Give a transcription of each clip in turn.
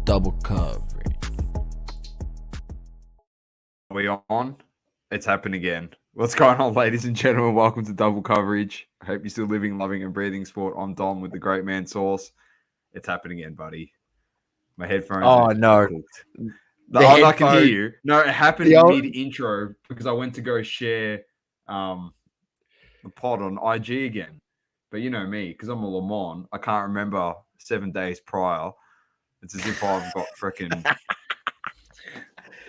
Double coverage. Are we on? It's happened again. What's going on, ladies and gentlemen? Welcome to Double Coverage. I hope you're still living, loving, and breathing sport. I'm Dom with the great man Sauce. It's happened again, buddy. My headphones are cooked. I can hear you. No, it happened mid-intro because I went to go share the pod on IG again. But you know me, because I'm a Le Mans, I can't remember 7 days prior. It's as if I've got freaking...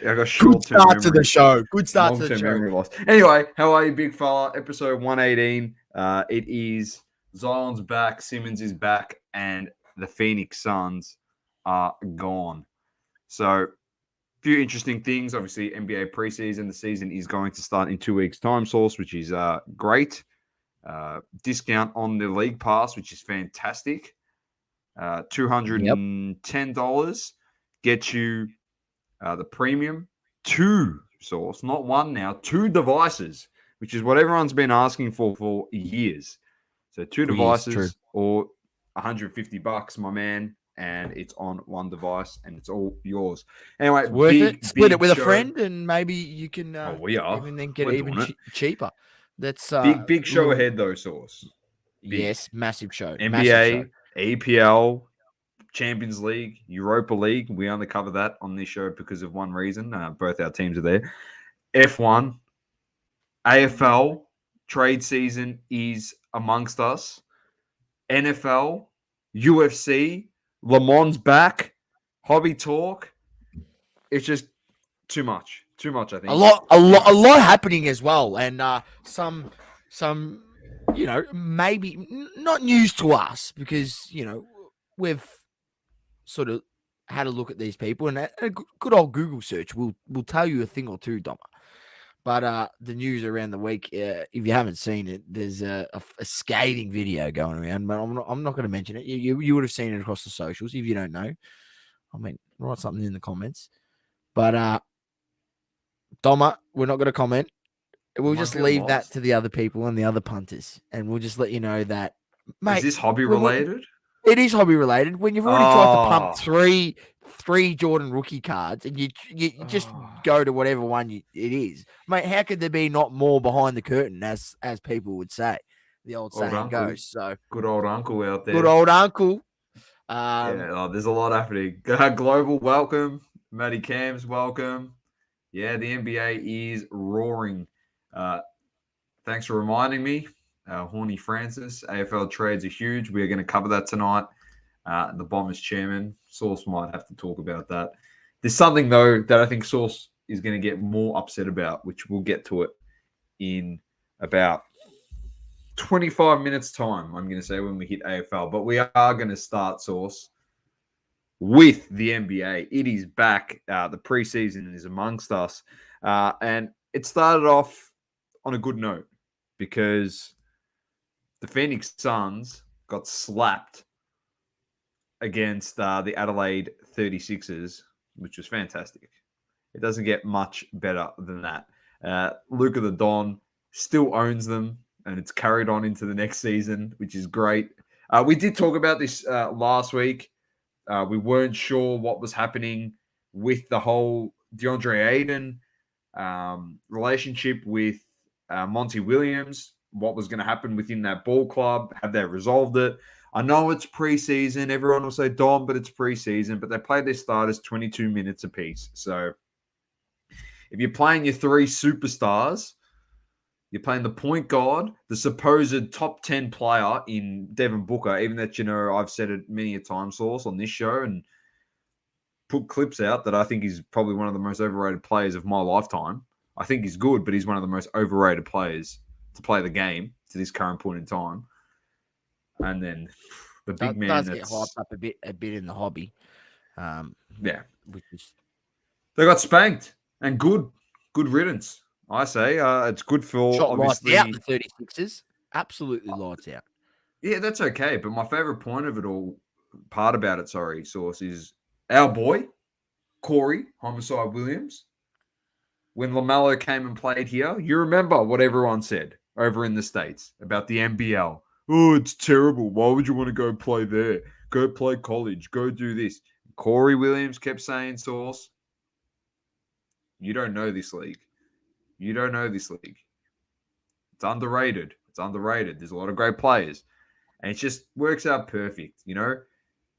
I got Good start to the show. Good start to the show. Memory loss. Anyway, how are you, big fella? Episode 118. It is Zion's back, Simmons is back, and the Phoenix Suns are gone. So, a few interesting things. Obviously, NBA preseason. The season is going to start in 2 weeks' time, Source, which is great. Discount on the league pass, which is fantastic. $210 gets you the premium, 2 Source, not one now, 2 devices, which is what everyone's been asking for years. So 2 devices or $150, my man, and it's on one device and it's all yours. Anyway, it's worth it. Split it with a friend and maybe you can even then get it even cheaper. That's big show ahead though, Source. Yes, massive show. NBA, massive show. EPL, Champions League, Europa League. We only cover that on this show because of one reason. Both our teams are there. F1, AFL, trade season is amongst us. NFL, UFC, Le Mans back, hobby talk. It's just too much. Too much, I think. A lot happening as well. And some maybe not news to us because, we've sort of had a look at these people, and a good old Google search will tell you a thing or two, Doma. But the news around the week, if you haven't seen it, there's a skating video going around. But I'm not going to mention it. You would have seen it across the socials. If you don't know, I mean, write something in the comments. But Doma, we're not going to comment. We'll just leave that to the other people and the other punters, and we'll just let you know that. Mate, is this hobby related? It is hobby related. When you've already tried to pump three Jordan rookie cards, and you just go to whatever one it is, mate. How could there be not more behind the curtain, as people would say? The old saying goes. So good old uncle out there. Good old uncle. There's a lot happening. Global, welcome. Matty Cams, welcome. Yeah, the NBA is roaring. Thanks for reminding me. Horny Francis, AFL trades are huge. We are going to cover that tonight. The Bombers chairman, Sauce, might have to talk about that. There's something, though, that I think Sauce is going to get more upset about, which we'll get to it in about 25 minutes' time, I'm going to say, when we hit AFL. But we are going to start, Sauce, with the NBA. It is back. The preseason is amongst us. And it started off on a good note because the Phoenix Suns got slapped against the Adelaide 36ers, which was fantastic. It doesn't get much better than that. Luka the Don still owns them, and it's carried on into the next season, which is great. We did talk about this last week. We weren't sure what was happening with the whole DeAndre Ayton relationship with Monty Williams. What was going to happen within that ball club? Have they resolved it? I know it's preseason. Everyone will say, Dom, but it's preseason. But they play their starters 22 minutes apiece. So if you're playing your 3 superstars, you're playing the point guard, the supposed top 10 player in Devin Booker, even that, I've said it many a time, Source, on this show and put clips out that I think is probably one of the most overrated players of my lifetime. I think he's good, but he's one of the most overrated players to play the game to this current point in time. And then the big man does get hyped up a bit in the hobby. They got spanked and good riddance. I say it's good for shot obviously lights out the 36ers. Absolutely lights out. Yeah, that's okay. But my favorite part about it, Source, is our boy Corey Homicide Williams. When LaMelo came and played here, you remember what everyone said over in the States about the NBL. Oh, it's terrible. Why would you want to go play there? Go play college. Go do this. Corey Williams kept saying, Source, you don't know this league. You don't know this league. It's underrated. It's underrated. There's a lot of great players. And it just works out perfect, you know?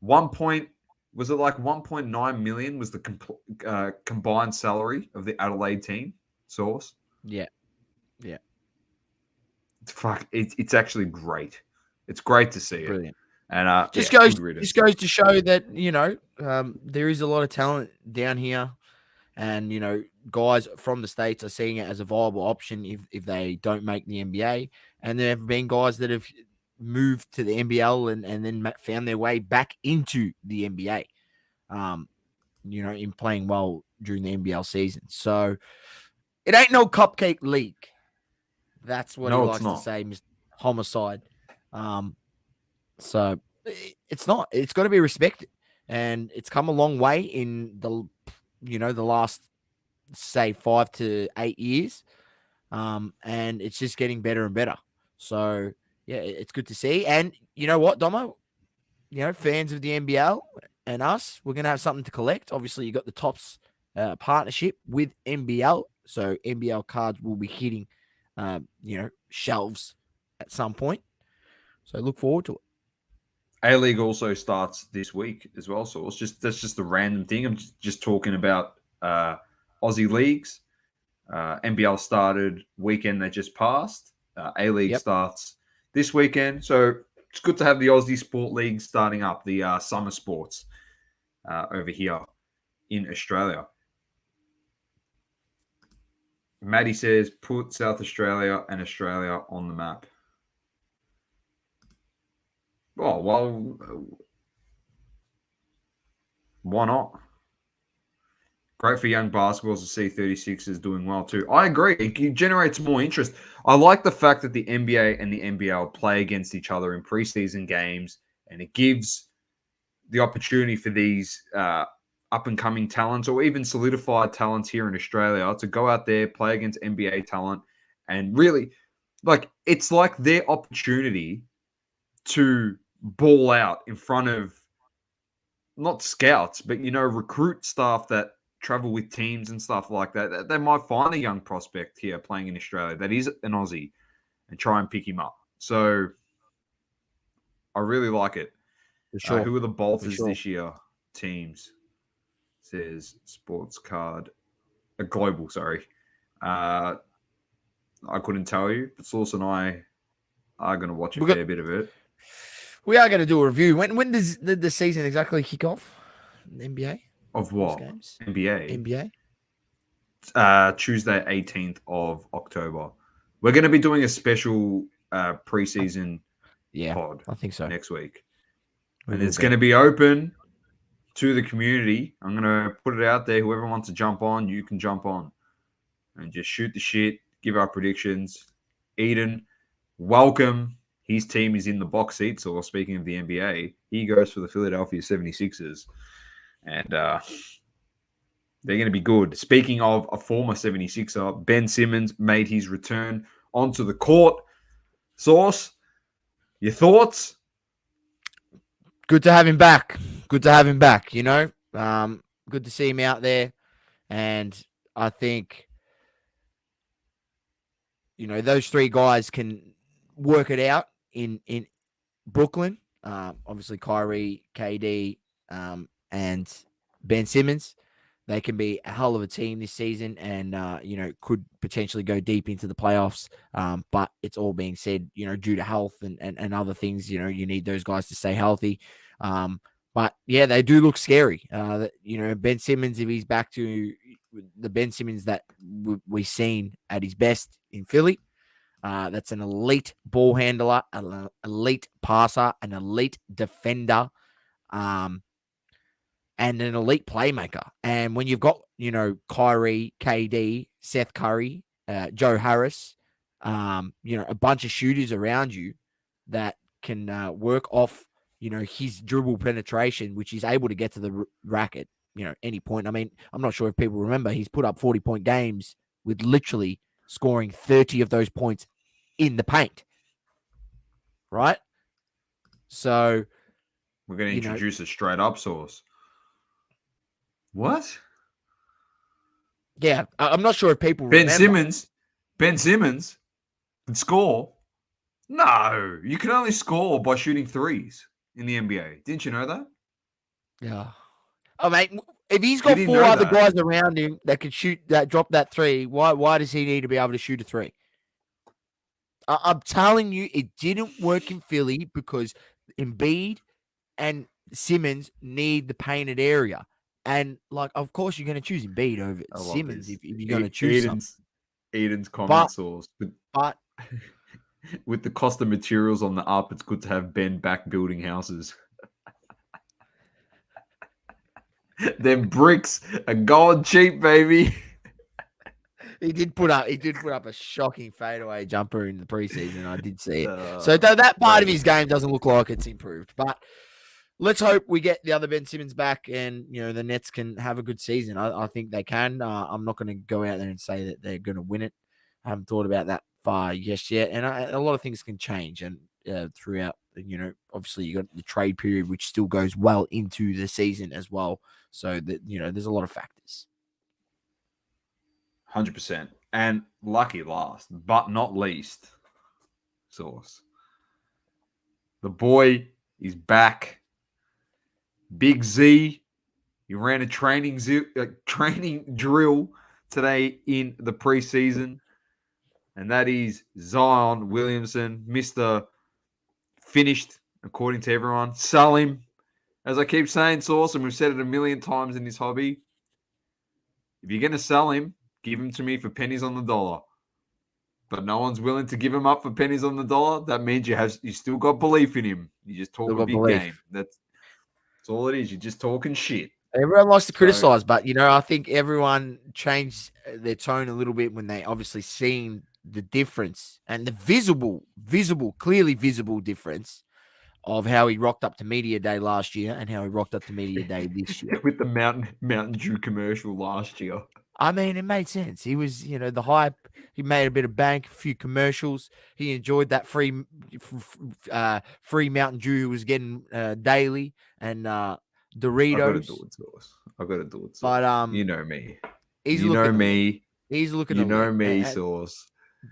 1.9 million was the combined salary of the Adelaide team, Source? Yeah. Yeah. Fuck, it's actually great. It's great to see it. Brilliant. And Just yeah, goes good riddance. just goes to show that, there is a lot of talent down here. And, guys from the States are seeing it as a viable option if they don't make the NBA. And there have been guys that have moved to the NBL and then found their way back into the NBA, in playing well during the NBL season. So it ain't no cupcake league. That's what he No, it's likes to not. say, Mr. Homicide. So it's not. It's got to be respected. And it's come a long way in the last, say, 5 to 8 years, and it's just getting better and better. So yeah, it's good to see. And you know what, Domo, fans of the NBL and us, we're gonna have something to collect. Obviously, you got the Tops partnership with NBL, so NBL cards will be hitting, shelves at some point. So look forward to it. A-League also starts this week as well, so that's just a random thing. I'm just talking about Aussie leagues. NBL started weekend that just passed. A-League starts this weekend, so it's good to have the Aussie Sport League starting up, the summer sports over here in Australia. Maddie says, put South Australia and Australia on the map. Oh, well, why not? Great for young basketballs to see 36ers doing well too. I agree. It generates more interest. I like the fact that the NBA and the NBL play against each other in preseason games, and it gives the opportunity for these up-and-coming talents or even solidified talents here in Australia to go out there, play against NBA talent, and really, it's like their opportunity to ball out in front of not scouts, but, recruit staff that travel with teams and stuff like that. They might find a young prospect here playing in Australia that is an Aussie and try and pick him up. So I really like it. For sure. Who are the bolters this year? Teams, says Sports Card. Global, sorry. I couldn't tell you, but Source and I are going to watch a fair bit of it. We are going to do a review. When does the season exactly kick off? The NBA? Of what? Games? NBA? Tuesday, 18th of October. We're going to be doing a special preseason pod. I think so. Next week. And it's going to be open to the community. I'm going to put it out there. Whoever wants to jump on, you can jump on. And just shoot the shit, give our predictions. Eden, welcome. His team is in the box seat. So speaking of the NBA, he goes for the Philadelphia 76ers. And they're going to be good. Speaking of a former 76er, Ben Simmons made his return onto the court. Source, your thoughts? Good to have him back. Good to see him out there. And I think, those three guys can work it out in Brooklyn. Obviously, Kyrie, KD, and Ben Simmons. They can be a hell of a team this season and, could potentially go deep into the playoffs. But it's all being said, due to health and other things, you need those guys to stay healthy. But, yeah, they do look scary. Ben Simmons, if he's back to the Ben Simmons that we've seen at his best in Philly, that's an elite ball handler, an elite passer, an elite defender, and an elite playmaker. And when you've got, Kyrie, KD, Seth Curry, Joe Harris, a bunch of shooters around you that can work off, his dribble penetration, which he's able to get to the rack at, any point. I mean, I'm not sure if people remember, he's put up 40-point games with literally scoring 30 of those points in the paint. Right? So we're going to introduce a straight up Source. What? Yeah, I'm not sure if people Ben remember. Simmons could score. No, you can only score by shooting threes in the NBA. Didn't you know that? Yeah. Oh, mate, if he's You got didn't 4 know other that? guys around him that can shoot that, drop that three, why does he need to be able to shoot a three? I'm telling you, it didn't work in Philly because Embiid and Simmons need the painted area. And, like, of course, you're going to choose Embiid over I love Simmons this. if you're going to choose some. Eden's But, comment source. but, With the cost of materials on the up, it's good to have Ben back building houses. Them bricks are going cheap, baby. he did put up a shocking fadeaway jumper in the preseason. I did see it. So that part of his game doesn't look like it's improved. But let's hope we get the other Ben Simmons back, and the Nets can have a good season. I think they can. I'm not going to go out there and say that they're going to win it. I haven't thought about that far just yet, and a lot of things can change. And throughout, obviously you got the trade period, which still goes well into the season as well. So that there's a lot of factors. 100%. And lucky last, but not least, Source. The boy is back. Big Z. He ran a training drill today in the preseason, and that is Zion Williamson, Mr. Finished, according to everyone. Sell him. As I keep saying, Source, and we've said it a million times in this hobby, if you're going to sell him, give him to me for pennies on the dollar. But no one's willing to give him up for pennies on the dollar. That means you still got belief in him. You just talk a big game. That's all it is. You're just talking shit. Everyone likes to criticize, but I think everyone changed their tone a little bit when they obviously seen the difference and the clearly visible difference of how he rocked up to Media Day last year and how he rocked up to Media Day this year. With the Mountain Dew commercial last year. I mean, it made sense. He was, the hype. He made a bit of bank, a few commercials. He enjoyed that free Mountain Dew he was getting daily, and Doritos. I got to do it, Source. But you know me. He's you looking know me. He's looking You to know lit. me, And Source.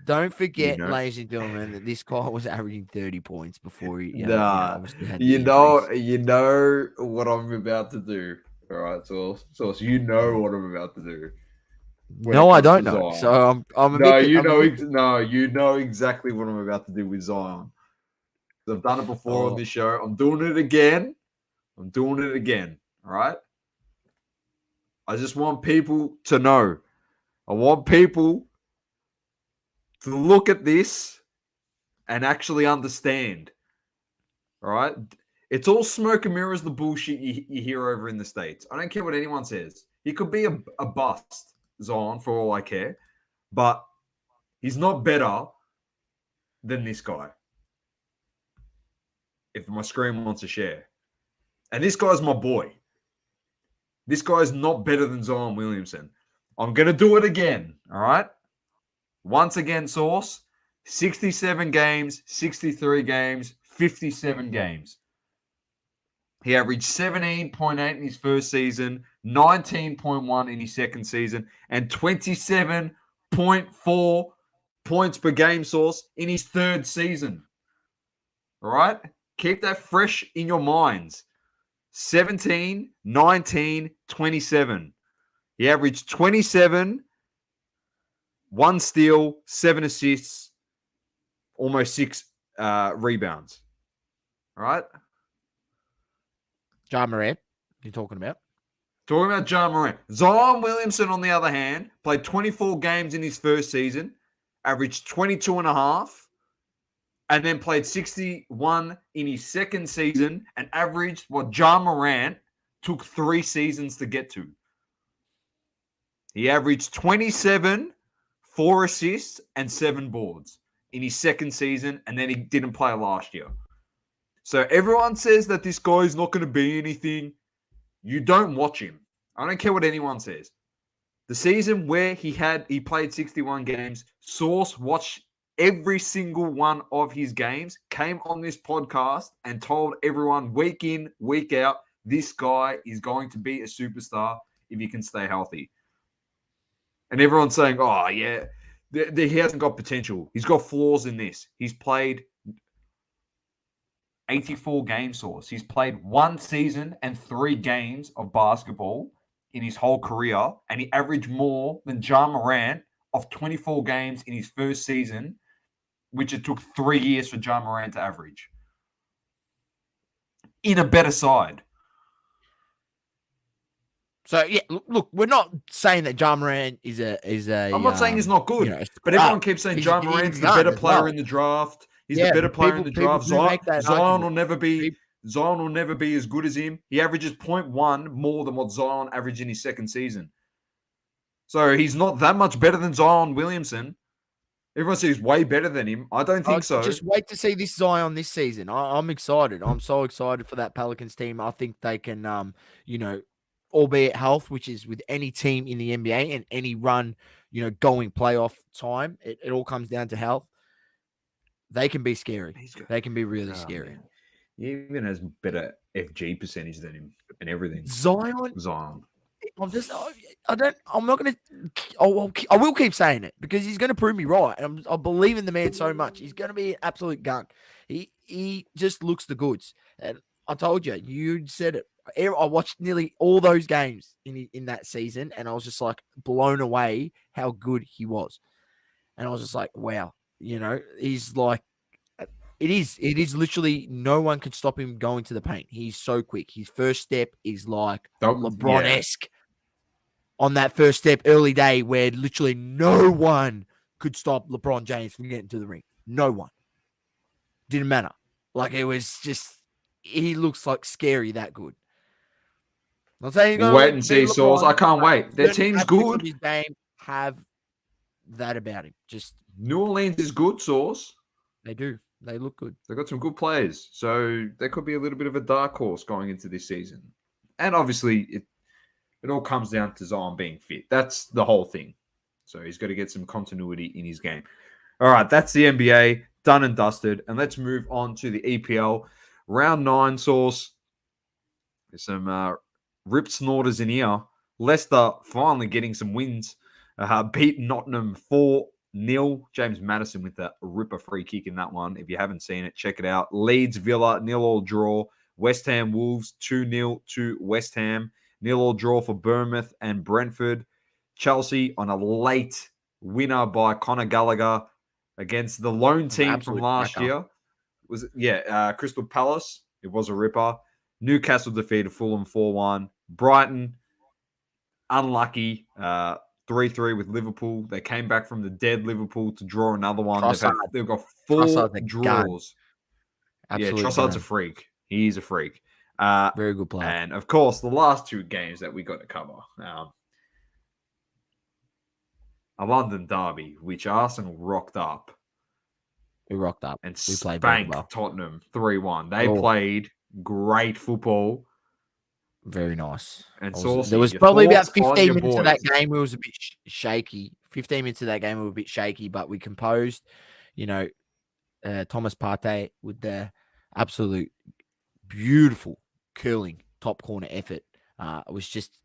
don't forget, ladies and gentlemen, that this guy was averaging 30 points before he, obviously had the you injuries. know what I'm about to do. All right, Source. You know what I'm about to do. No, I don't know. So I'm a bit. You know exactly what I'm about to do with Zion. I've done it before on this show. I'm doing it again. All right. I just want people to know. I want people to look at this and actually understand. All right. It's all smoke and mirrors, the bullshit you hear over in the States. I don't care what anyone says. He could be a bust, Zion, for all I care. But he's not better than this guy. If my screen wants to share. And this guy's my boy. This guy's not better than Zion Williamson. I'm going to do it again. All right. Once again, Source. 67 games, 63 games, 57 games. He averaged 17.8 in his first season, 19.1 in his second season, and 27.4 points per game, Source, in his third season. All right? Keep that fresh in your minds. 17, 19, 27. He averaged 27, 1 steal, 7 assists, almost 6 rebounds. All right? Ja Morant, you're talking about? Talking about Ja Morant. Zion Williamson, on the other hand, played 24 games in his first season, averaged 22 and a half, and then played 61 in his second season and averaged what Ja Morant took 3 seasons to get to. He averaged 27, 4 assists, and 7 boards in his second season, and then he didn't play last year. So everyone says that this guy is not going to be anything. You don't watch him. I don't care what anyone says. The season where he played 61 games, Source watched every single one of his games, came on this podcast and told everyone week in, week out, this guy is going to be a superstar if he can stay healthy. And everyone's saying, oh, yeah, he hasn't got potential. He's got flaws in this. He's played 84 game source. He's played 1 season and 3 games of basketball in his whole career, and he averaged more than Ja Morant of 24 games in his first season, which it took 3 years for Ja Morant to average. In a better side. So yeah, look, we're not saying that Ja Morant is a. I'm not saying he's not good, but everyone keeps saying Ja Morant's the better player in the draft. He's the better player in the draft. Zion will never be as good as him. He averages 0.1 more than what Zion averaged in his second season. So he's not that much better than Zion Williamson. Everyone says he's way better than him. I don't think so. Just wait to see this Zion this season. I'm excited. I'm so excited for that Pelicans team. I think they can, albeit health, which is with any team in the NBA and any run, going playoff time, it all comes down to health. They can be scary. They can be really scary. Man. He even has better FG percentage than him and everything. Zion. I will keep saying it because he's going to prove me right. And I believe in the man so much. He's going to be an absolute gun. He just looks the goods. And I told you said it. I watched nearly all those games in that season, and I was just like blown away how good he was. And I was just like, wow, he's like, it is literally no one can stop him going to the paint. He's so quick. His first step is like LeBron-esque on that first step early day where literally no one could stop LeBron James from getting to the ring. No one. Didn't matter. Like it was just, he looks like scary that good. I'm saying wait and see, Sauce. I can't wait. Their team's good. His game have that about him. Just New Orleans is good, Sauce. They do. They look good. They've got some good players. So there could be a little bit of a dark horse going into this season. And obviously, it all comes down to Zion being fit. That's the whole thing. So he's got to get some continuity in his game. All right, that's the NBA. Done and dusted. And let's move on to the EPL. Round 9, Sauce. There's some ripped snorters in here. Leicester finally getting some wins. Beat Nottingham 4-0. James Maddison with a ripper free kick in that one. If you haven't seen it, check it out. Leeds Villa 0-0 draw. West Ham Wolves 2-0 to West Ham. 0-0 draw for Bournemouth and Brentford. Chelsea on a late winner by Conor Gallagher against the lone team from last year. Crystal Palace. It was a ripper. Newcastle defeated Fulham 4-1. Brighton, unlucky, 3-3 with Liverpool. They came back from the dead Liverpool to draw another one. They've got 4 draws. Trossard's a freak. He's a freak. Very good player. And, of course, the last 2 games that we got to cover. A London derby, which Arsenal rocked up. We rocked up. And spanked Tottenham 3-1. They played great football. Very nice. And there was probably about 15 minutes of that game. It was a bit shaky. 15 minutes of that game were a bit shaky, but we composed. Thomas Partey with the absolute beautiful curling top corner effort. It was just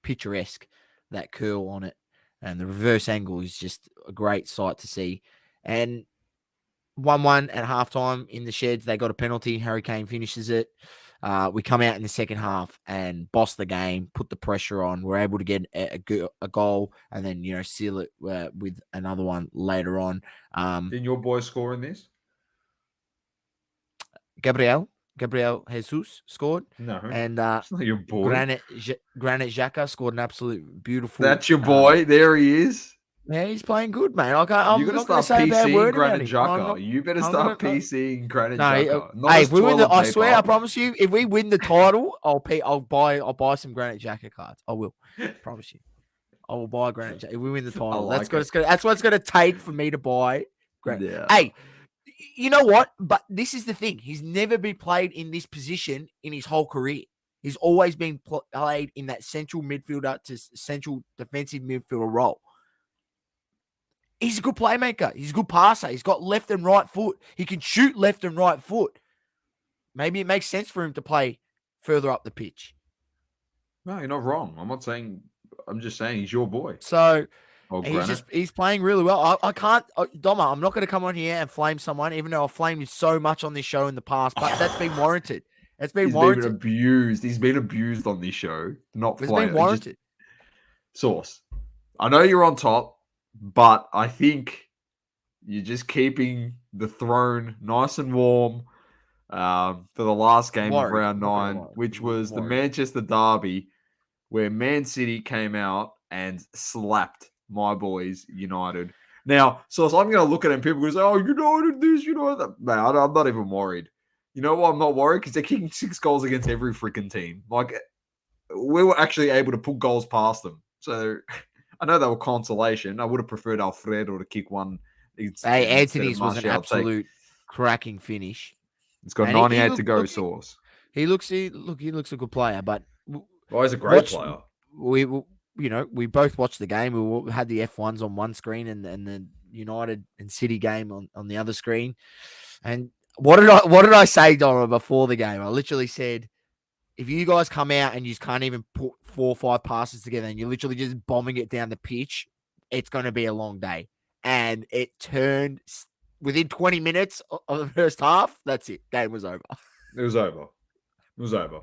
picturesque, that curl on it. And the reverse angle is just a great sight to see. And 1-1 at halftime in the Sheds. They got a penalty. Harry Kane finishes it. We come out in the second half and boss the game, put the pressure on. We're able to get a goal and then, seal it with another one later on. Didn't your boy score in this? Gabriel Jesus scored. No, and it's not your boy. Granit Xhaka scored an absolute beautiful. That's your boy. There he is. Yeah, he's playing good, man. I'm You're not going to say a bad word about him. You better start PCing Granit Xhaka. Hey, if we win I swear, I promise you, if we win the title, I'll buy some Granit Xhaka cards. I will. I promise you. I will buy Granit Xhaka if we win the title. That's what it's going to take for me to buy Granit. Yeah. Hey, you know what? But this is the thing. He's never been played in this position in his whole career. He's always been played in that central midfielder to central defensive midfielder role. He's a good playmaker. He's a good passer. He's got left and right foot. He can shoot left and right foot. Maybe it makes sense for him to play further up the pitch. No, you're not wrong. I'm not saying. I'm just saying he's your boy. So Or he's Granite. he's playing really well. I can't, Doma, I'm not going to come on here and flame someone, even though I've flamed you so much on this show in the past, but that's been warranted. It's been He's been warranted. abused. He's been abused on this show. Not It's been flame. Just warranted. Sauce. I know you're on top, but I think you're just keeping the throne nice and warm for the last game of Worried. round I'm not going to 9, lie. which I'm was the worried. Manchester Derby, where Man City came out and slapped my boys, United. Now, so I'm going to look at it and people go, "Oh, United this, United that." Man, I'm not even worried. You know why I'm not worried? Because they're kicking 6 goals against every freaking team. Like, we were actually able to put goals past them. So I know they were consolation. I would have preferred Alfredo to kick one Hey, instead of Anthony's was an Martial. absolute cracking finish. It's got And he 98 to look, go, look, Sauce. he looks a good player, but Oh, he's a great watch, player. we both watched the game. We had the F1s on one screen and the United and City game on the other screen. And what did I say, Donna, before the game? I literally said, if you guys come out and you can't even put 4 or 5 passes together and you're literally just bombing it down the pitch, it's going to be a long day. And it turned within 20 minutes of the first half. That's it. Game was over. It was over. It was over.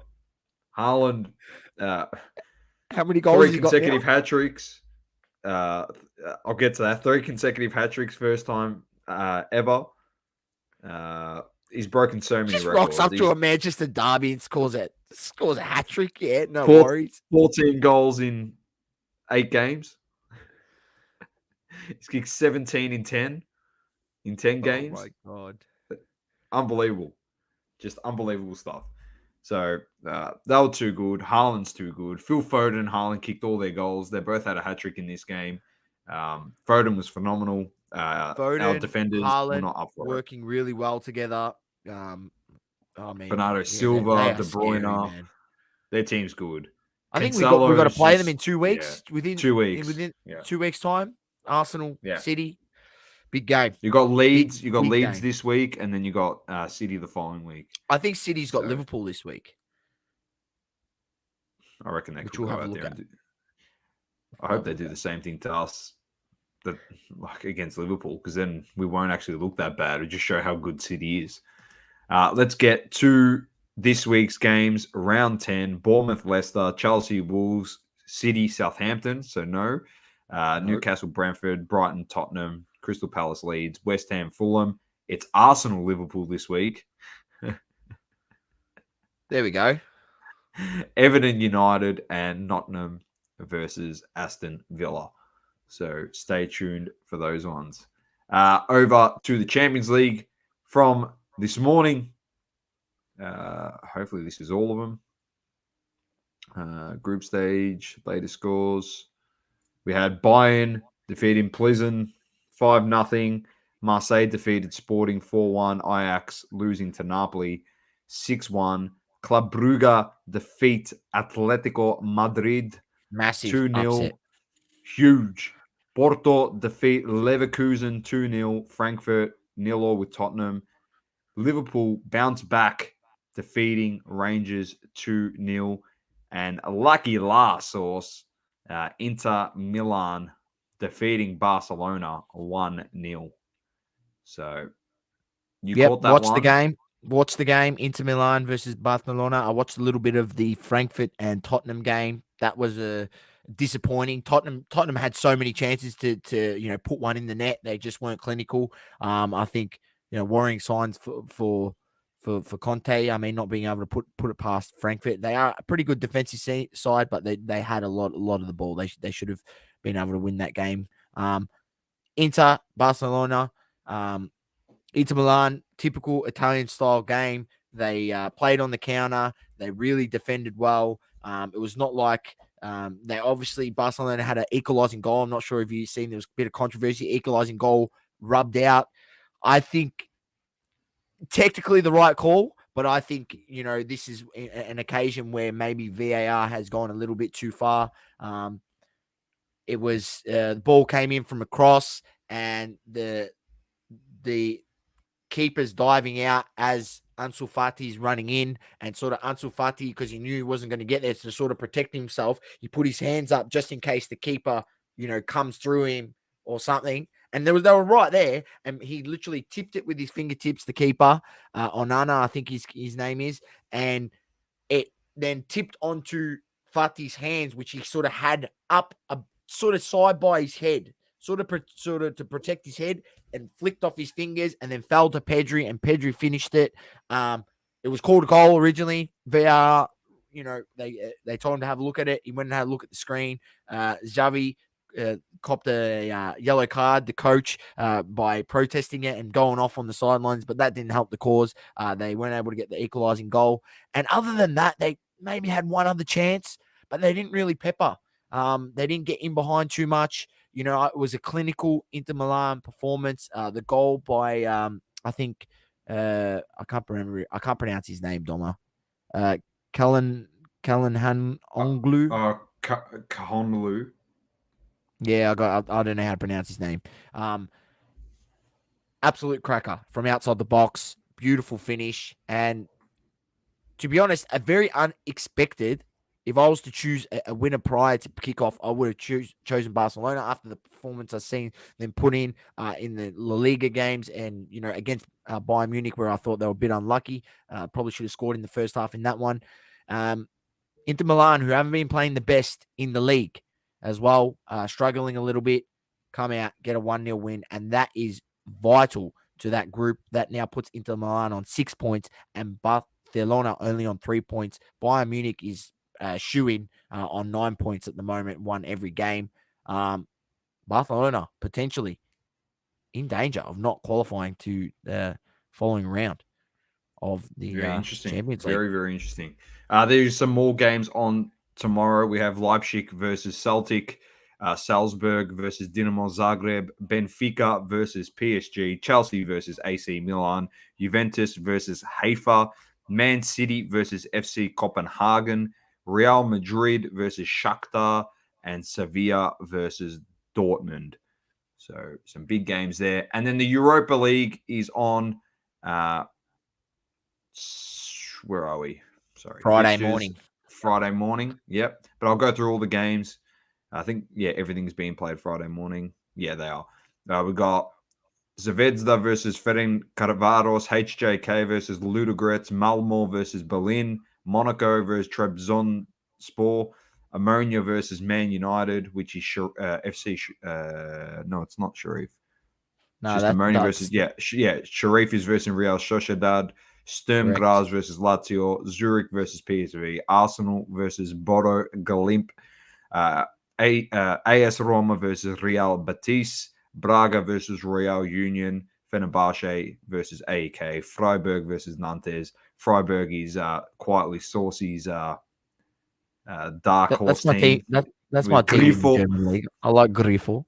Haaland, How many goals 3 has he got now? consecutive hat tricks. I'll get to that. 3 consecutive hat tricks, first time ever. He's broken so many Just rocks records. up to a Manchester derby and scores a hat trick. Yeah, no Four, worries. 14 goals in 8 games. He's kicked 17 in 10 Oh games. my god. Unbelievable. Just unbelievable stuff. So they were too good. Haaland's too good. Phil Foden and Haaland kicked all their goals. They both had a hat trick in this game. Foden was phenomenal. Our Foden, defenders were Haaland not up for it. working really well together. I mean, Bernardo yeah, Silva, they are De scary, Bruyne, man. their team's good. I think we got to Cancelo's play them in just 2 weeks. Within 2 weeks. within Yeah, 2 weeks time. Arsenal, yeah. City, big game. You got Big Leeds. You got big Leeds game. this week, and then you got City the following week. I think City's got So Liverpool this week, I reckon they which could we'll go have a out look there at. and do. I hope they do the same thing to us, that like against Liverpool, because then we won't actually look that bad. It'll just show how good City is. Let's get to this week's games. Round 10: Bournemouth, Leicester, Chelsea, Wolves, City, Southampton. So no. Nope. Newcastle, Brentford, Brighton, Tottenham, Crystal Palace, Leeds, West Ham, Fulham. It's Arsenal, Liverpool this week. There we go. Everton United and Nottingham versus Aston Villa. So stay tuned for those ones. Over to the Champions League from this morning. Hopefully this is all of them. Group stage, latest scores. We had Bayern defeating Plizen 5-0. Marseille defeated Sporting 4-1. Ajax losing to Napoli 6-1. Club Brugge defeat Atletico Madrid Massive 2-0. upset. Huge. Porto defeat Leverkusen 2-0. Frankfurt 0 with Tottenham. Liverpool bounce back, defeating Rangers 2-0. And lucky last Sauce, Inter Milan defeating Barcelona 1-0. So you caught that Watch the one? game. Watch the game. Inter Milan versus Barcelona. I watched a little bit of the Frankfurt and Tottenham game. That was a disappointing. Tottenham had so many chances to put one in the net. They just weren't clinical. I think worrying signs for Conte. I mean, not being able to put it past Frankfurt. They are a pretty good defensive side, but they had a lot of the ball. They should have been able to win that game. Inter Barcelona. Inter Milan, typical Italian style game. They played on the counter. They really defended well. It was not like they obviously Barcelona had an equalizing goal. I'm not sure if you've seen there was a bit of controversy. Equalizing goal rubbed out. I think technically the right call, but I think this is an occasion where maybe VAR has gone a little bit too far. It was the ball came in from a cross, and the keepers diving out as Ansu Fati's running in, and sort of Ansu Fati, because he knew he wasn't going to get there, to sort of protect himself, he put his hands up just in case the keeper, comes through him or something. And they were right there, and he literally tipped it with his fingertips, the keeper, Onana, I think his name is, and it then tipped onto Fati's hands, which he sort of had up a sort of side by his head, sort of to protect his head, and flicked off his fingers, and then fell to Pedri, and Pedri finished it. It was called a goal originally. VR, they told him to have a look at it. He went and had a look at the screen. Xavi copped a yellow card, the coach, by protesting it and going off on the sidelines, but that didn't help the cause. They weren't able to get the equalising goal. And other than that, they maybe had one other chance, but they didn't really pepper. They didn't get in behind too much. It was a clinical Inter Milan performance. The goal by, I think, I can't pronounce his name, Doma. Callan Onglu. Kahonlu. Yeah, I don't know how to pronounce his name. Absolute cracker from outside the box. Beautiful finish. And to be honest, a very unexpected. If I was to choose a winner prior to kickoff, I would have chosen Barcelona after the performance I've seen them put in the La Liga games, and against Bayern Munich, where I thought they were a bit unlucky. Probably should have scored in the first half in that one. Inter Milan, who haven't been playing the best in the league as well, struggling a little bit, come out, get a 1-0 win, and that is vital to that group. That now puts Inter Milan on 6 points and Barcelona only on 3 points. Bayern Munich is shoe-in on 9 points at the moment, won every game. Barcelona potentially in danger of not qualifying to the following round of the Champions League. Very, very interesting. There's some more games on tomorrow. We have Leipzig versus Celtic, Salzburg versus Dinamo Zagreb, Benfica versus PSG, Chelsea versus AC Milan, Juventus versus Haifa, Man City versus FC Copenhagen, Real Madrid versus Shakhtar, and Sevilla versus Dortmund. So some big games there. And then the Europa League is on, where are we? Sorry. Friday morning. Friday morning. Yep. But I'll go through all the games. I think, everything's being played Friday morning. Yeah, they are. We got Zvezda versus Ferencvaros, HJK versus Ludogorets, Malmo versus Berlin, Monaco versus Trabzonspor, Ammonia versus Man United, which is FC. No, it's not Sharif. No, just Ammonia versus Sharif is versus Real Sociedad, Sturm Graz versus Lazio, Zurich versus PSV, Arsenal versus Bodo Glimt, AS Roma versus Real Betis, Braga versus Royal Union, Fenerbahce versus AEK, Freiburg versus Nantes. Freiburg is quietly Saucy's dark horse team. That's my team in German league. I like Grifo.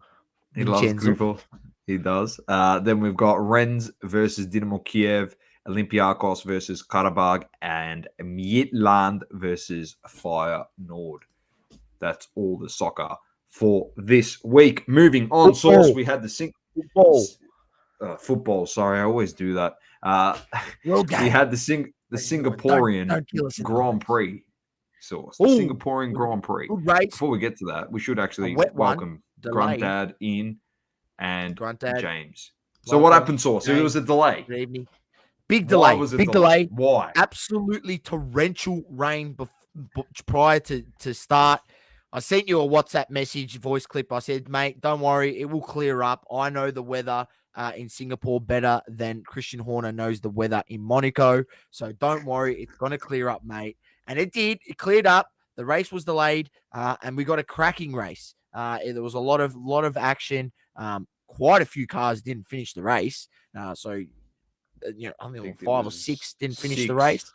He loves Grifo. He does. Then we've got Rennes versus Dynamo Kiev, Olympiacos versus Karabakh, and Midtjylland versus Fire Nord. That's all the soccer for this week. Moving on, Source, we had the football. Sorry, I always do that. We had the Singaporean Grand Prix. Source, the Singaporean Grand Prix. Before we get to that, we should actually welcome Granddad in and James. So what happened, Source? It was a delay. Good evening. Big delay. Big delay. Why? Absolutely torrential rain prior to start. I sent you a WhatsApp message, voice clip. I said, mate, don't worry. It will clear up. I know the weather in Singapore better than Christian Horner knows the weather in Monaco. So don't worry. It's going to clear up, mate. And it did. It cleared up. The race was delayed, and we got a cracking race. There was a lot of action. Quite a few cars didn't finish the race. I think 5 or 6 didn't finish the race.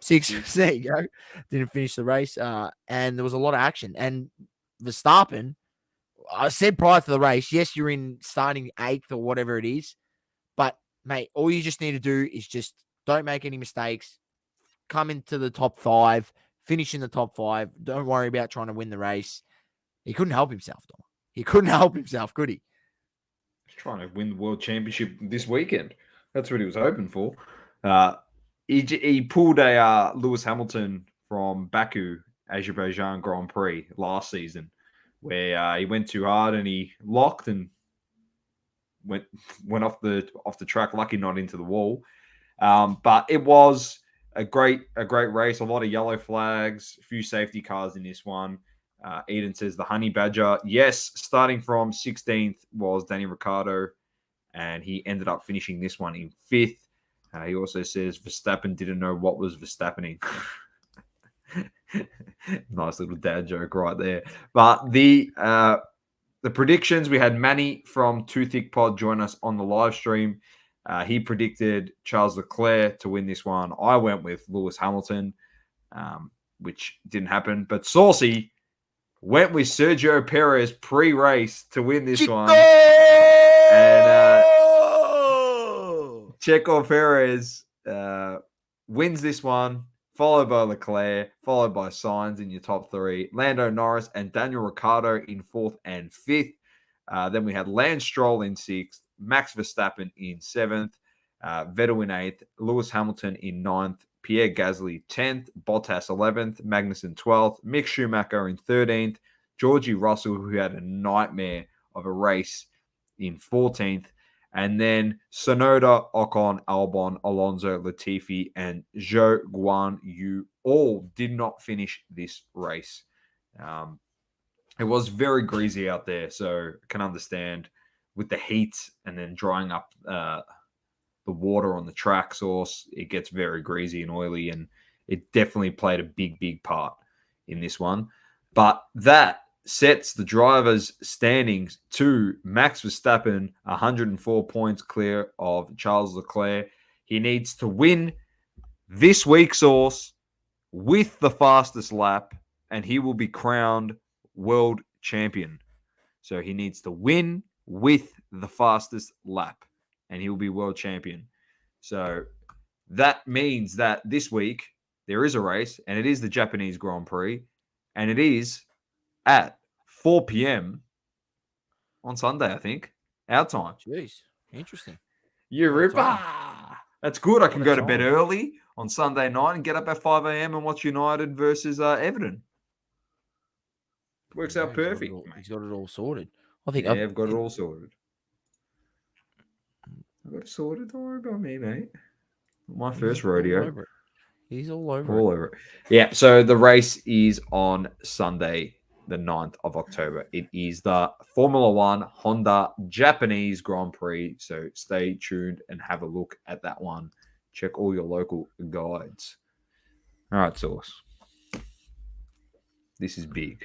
6, there you go. Didn't finish the race. And there was a lot of action. And Verstappen, I said prior to the race, yes, you're in starting 8th or whatever it is. But, mate, all you just need to do is just don't make any mistakes. Come into the top 5. Finish in the top 5. Don't worry about trying to win the race. He couldn't help himself, Dom. He couldn't help himself, could he? He's trying to win the World Championship this weekend. That's what he was hoping for. He pulled a Lewis Hamilton from Baku, Azerbaijan Grand Prix last season, where he went too hard and he locked and went off the track. Lucky not into the wall. But it was a great race. A lot of yellow flags, a few safety cars in this one. Eden says the Honey Badger. Yes, starting from 16th was Danny Ricciardo, and he ended up finishing this one in 5th. He also says Verstappen didn't know what was Verstappening. Nice little dad joke right there. But the predictions, we had Manny from Too Thick Pod join us on the live stream. He predicted Charles Leclerc to win this one. I went with Lewis Hamilton, which didn't happen. But Saucy went with Sergio Perez pre-race to win this one. And Checo Perez wins this one, followed by Leclerc, followed by Sainz in your top 3, Lando Norris and Daniel Ricciardo in 4th and 5th. Then we had Lance Stroll in 6th, Max Verstappen in 7th, Vettel in 8th, Lewis Hamilton in 9th, Pierre Gasly 10th, Bottas 11th, Magnussen 12th, Mick Schumacher in 13th, Georgie Russell, who had a nightmare of a race, in 14th, and then Sonoda, Ocon, Albon, Alonso, Latifi, and Zhou Guan Yu all did not finish this race. It was very greasy out there, so I can understand with the heat and then drying up the water on the track source, it gets very greasy and oily, and it definitely played a big part in this one. But that sets the drivers' standings to Max Verstappen, 104 points clear of Charles Leclerc. He needs to win this week's source with the fastest lap, and he will be crowned world champion. So he needs to win with the fastest lap, and he will be world champion. So that means that this week there is a race, and it is the Japanese Grand Prix, and it is at 4 p.m. on Sunday, I think. Our time. Jeez, interesting. You ripper. That's good. I can go to bed early on Sunday night and get up at 5 a.m. and watch United versus Everton. Works out perfect. He's got it all sorted. I think I've got it all sorted. I've got it sorted. Don't worry about me, mate. My first rodeo. He's all over it. Yeah, so the race is on Sunday, the 9th of October. It is the Formula One Honda Japanese Grand Prix. So stay tuned and have a look at that one. Check all your local guides. All right, Sauce. This is big.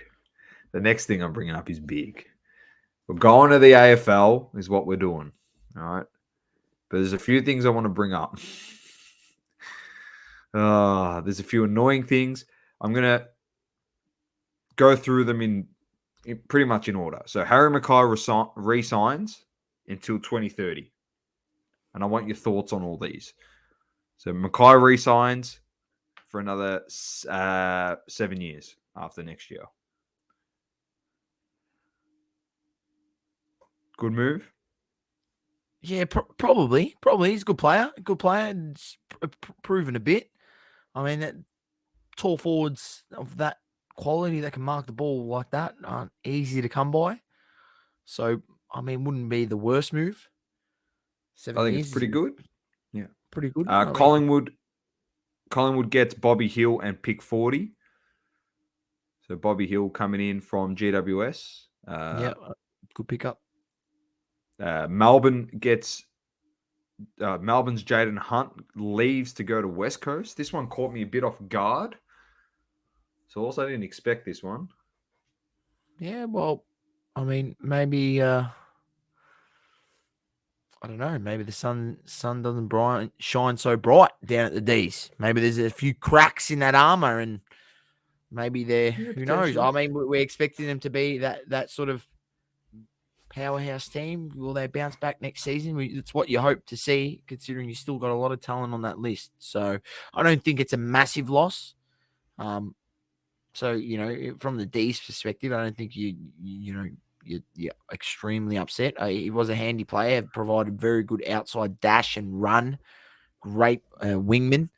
The next thing I'm bringing up is big. We're going to the AFL is what we're doing. All right. But there's a few things I want to bring up. There's a few annoying things. I'm going to go through them in pretty much in order. So Harry Mackay re-signs until 2030. And I want your thoughts on all these. So Mackay re-signs for another 7 years after next year. Good move? Yeah, probably. He's a good player. It's proven a bit. I mean, that tall forwards of that quality that can mark the ball like that aren't easy to come by. So, I mean, wouldn't be the worst move. 7 I think years it's pretty good. Yeah. Pretty good. Collingwood gets Bobby Hill and pick 40. So Bobby Hill coming in from GWS. Good pickup. Melbourne gets Melbourne's Jaden Hunt leaves to go to West Coast. This one caught me a bit off guard. So also I didn't expect this one. Yeah, well, I mean, maybe I don't know. Maybe the sun doesn't shine so bright down at the D's. Maybe there's a few cracks in that armor, and maybe who knows? I mean, we're expecting them to be that sort of powerhouse team. Will they bounce back next season? It's what you hope to see, considering you still got a lot of talent on that list. So I don't think it's a massive loss. So from the D's perspective, I don't think you you're extremely upset. He was a handy player, provided very good outside dash and run, great wingman.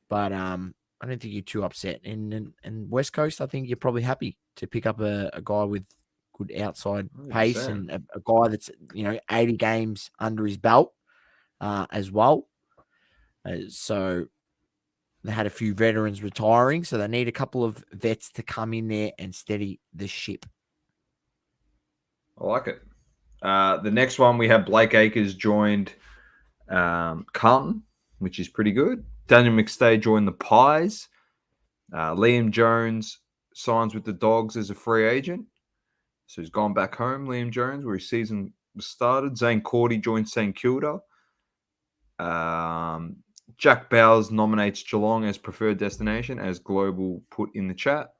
But I don't think you're too upset. And West Coast, I think you're probably happy to pick up a guy with good outside pace 100%. and a guy that's 80 games under his belt as well. So they had a few veterans retiring, so they need a couple of vets to come in there and steady the ship. I like it. The next one, we have Blake Acres joined Carlton, which is pretty good. Daniel McStay joined the Pies. Liam Jones signs with the Dogs as a free agent. So he's gone back home, Liam Jones, where his season was started. Zane Cordy joined St Kilda. Jack Bowers nominates Geelong as preferred destination, as Global put in the chat.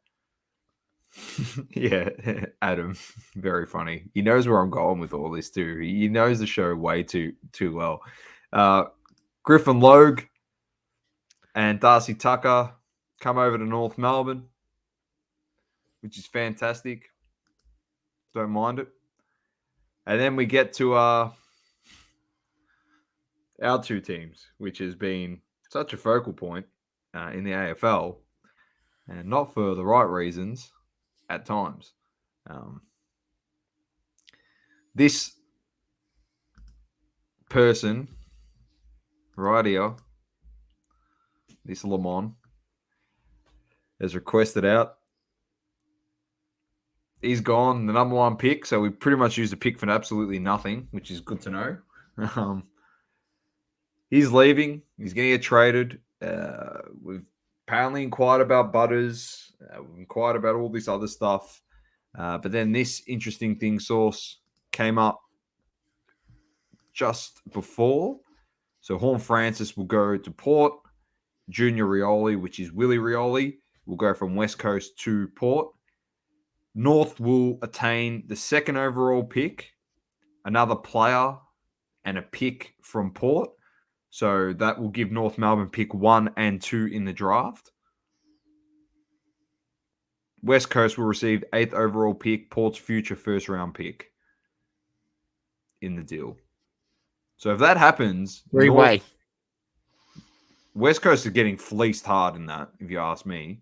Yeah, Adam, very funny. He knows where I'm going with all this too. He knows the show way too well. Griffin Logue and Darcy Tucker come over to North Melbourne, which is fantastic. Don't mind it. And then we get to our two teams, which has been such a focal point in the AFL, and not for the right reasons at times. This person right here, this Lamont, has requested out. He's gone, the number one pick, so we pretty much used a pick for absolutely nothing, which is good to know. He's leaving. He's going to get traded. We've apparently inquired about Butters. We've inquired about all this other stuff. But then this interesting thing source came up just before. So Horn Francis will go to Port. Junior Rioli, which is Willie Rioli, will go from West Coast to Port. North will attain the second overall pick, another player, and a pick from Port. So that will give North Melbourne pick 1 and 2 in the draft. West Coast will receive 8th overall pick, Port's future first round pick in the deal. So if that happens, West Coast are getting fleeced hard in that, if you ask me.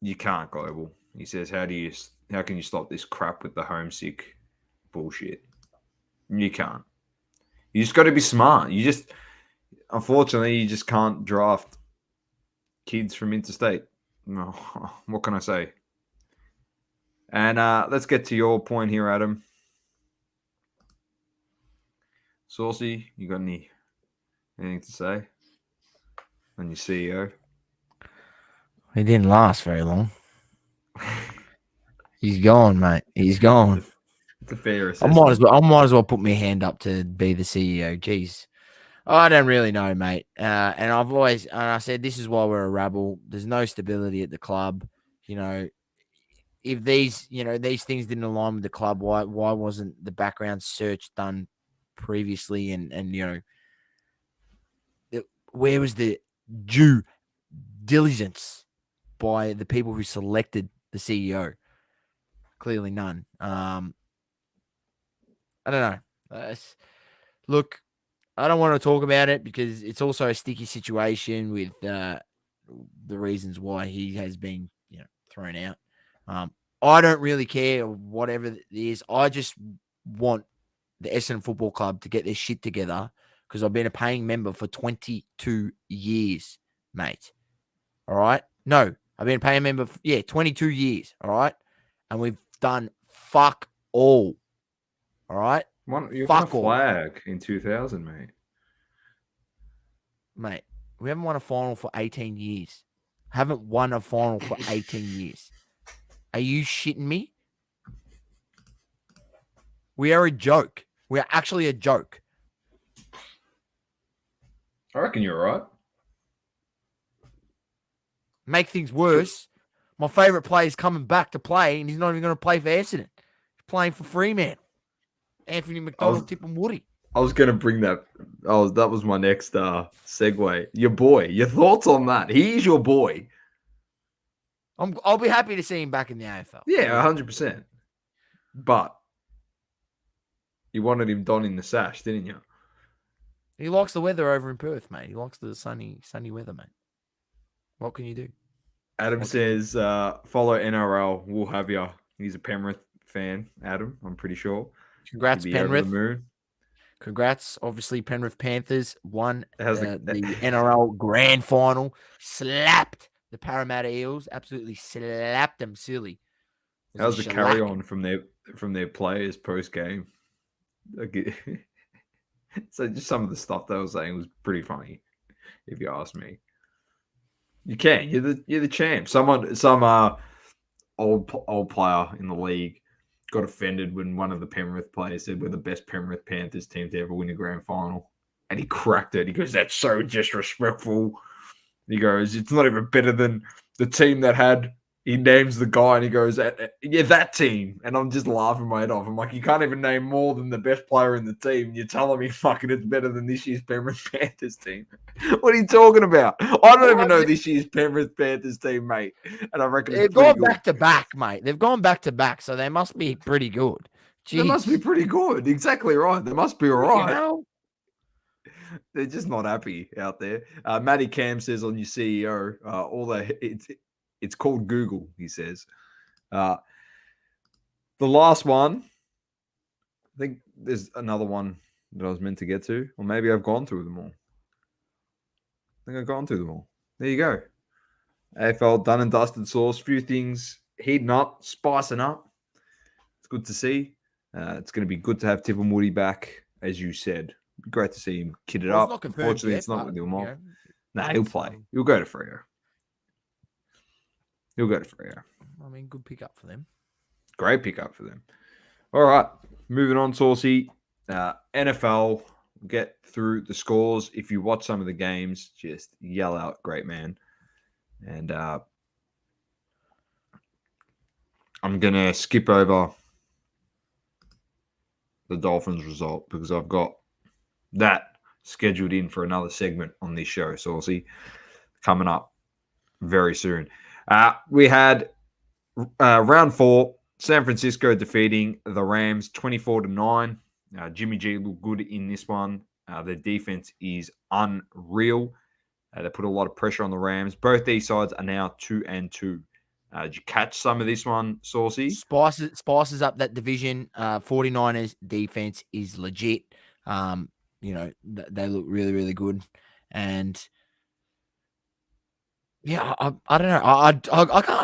You can't, Global. He says, how can you stop this crap with the homesick bullshit? You can't. You just got to be smart. Unfortunately, you just can't draft kids from interstate. No, what can I say? And let's get to your point here, Adam. Saucy, you got anything to say on your CEO? He didn't last very long. He's gone, mate. He's gone. It's a fair assessment. I might as well put my hand up to be the CEO. Jeez. I don't really know, mate. And I said, this is why we're a rabble. There's no stability at the club. If these things didn't align with the club, why wasn't the background search done previously? And where was the due diligence by the people who selected the CEO? Clearly none. I don't know. Look, I don't want to talk about it because it's also a sticky situation with the reasons why he has been thrown out. I don't really care whatever it is. I just want the Essendon Football Club to get their shit together because I've been a paying member for 22 years, mate. All right? No, I've been a paying member for, 22 years, all right? And we've done fuck all, all right? You won a flag in 2000, mate. Mate, we haven't won a final for 18 years. Haven't won a final for 18 years. Are you shitting me? We are a joke. We are actually a joke. I reckon you're right. Make things worse. My favourite player is coming back to play, and he's not even going to play for Essendon. He's playing for Fremantle. Anthony McDonald, Tip and Woody. I was going to bring that. That was my next segue. Your boy. Your thoughts on that? He is your boy. I'll be happy to see him back in the AFL. Yeah, 100%. But you wanted him donning the sash, didn't you? He likes the weather over in Perth, mate. He likes the sunny weather, mate. What can you do? Adam says, follow NRL. We'll have you. He's a Penrith fan, Adam, I'm pretty sure. Congrats, He'd be over the Penrith. moon. Congrats. Obviously, Penrith Panthers won How's the NRL Grand Final. Slapped the Parramatta Eels. Absolutely slapped them silly. How's the carry on from their players post game? So just some of the stuff they were saying was pretty funny, if you ask me. You can. You're the champ. Some old player in the league got offended when one of the Penrith players said we're the best Penrith Panthers team to ever win a grand final, and he cracked it. He goes, "That's so disrespectful." He goes, "It's not even better than the team that had." He names the guy and he goes, "Yeah, that team." And I'm just laughing my head off. I'm like, "You can't even name more than the best player in the team. You're telling me fucking it's better than this year's Penrith Panthers team." What are you talking about? I don't even know this year's Penrith Panthers team, mate. And I reckon they've gone back to back, mate. They've gone back to back, so they must be pretty good. Jeez. They must be pretty good. Exactly right. They must be all right. You know? They're just not happy out there. Matty Cam says on your CEO, it's called Google, he says. The last one, I think there's another one that I was meant to get to, or maybe I've gone through them all. I think I've gone through them all. There you go. AFL done and dusted sauce. Few things heating up, spicing up. It's good to see. It's going to be good to have Tip and Woody back, as you said. Great to see him kid it up. Unfortunately, it's not with Ilmont. Nah, he'll play. He'll go to Freo. I mean, good pickup for them. Great pickup for them. All right, moving on, Saucy. NFL, get through the scores. If you watch some of the games, just yell out, "Great man." And I'm going to skip over the Dolphins result because I've got that scheduled in for another segment on this show, Saucy, coming up very soon. We had round 4, San Francisco defeating the Rams 24-9. Jimmy G looked good in this one. Their defense is unreal. They put a lot of pressure on the Rams. Both these sides are now 2-2. Did you catch some of this one, Saucy? Spices up that division. 49ers defense is legit. They look really, really good. And yeah, I don't know. I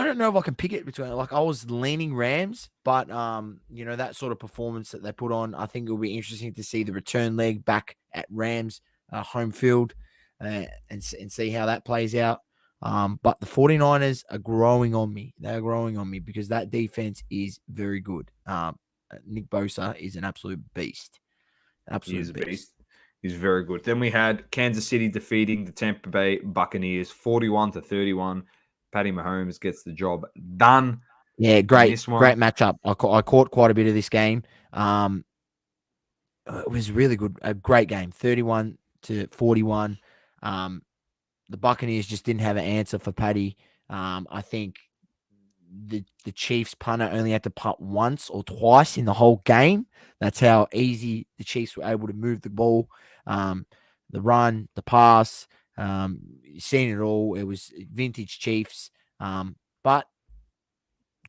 don't know if I can pick it between. Like, I was leaning Rams, but that sort of performance that they put on, I think it'll be interesting to see the return leg back at Rams home field and see how that plays out. But the 49ers are growing on me. They're growing on me because that defense is very good. Nick Bosa is an absolute beast. Absolute beast. He's very good. Then we had Kansas City defeating the Tampa Bay Buccaneers 41-31. Patty Mahomes gets the job done. Yeah, great matchup. I caught quite a bit of this game. It was really good. A great game, 31-41. The Buccaneers just didn't have an answer for Patty. I think the Chiefs punter only had to punt once or twice in the whole game. That's how easy the Chiefs were able to move the ball. The run, the pass, you've seen it all. It was vintage Chiefs. But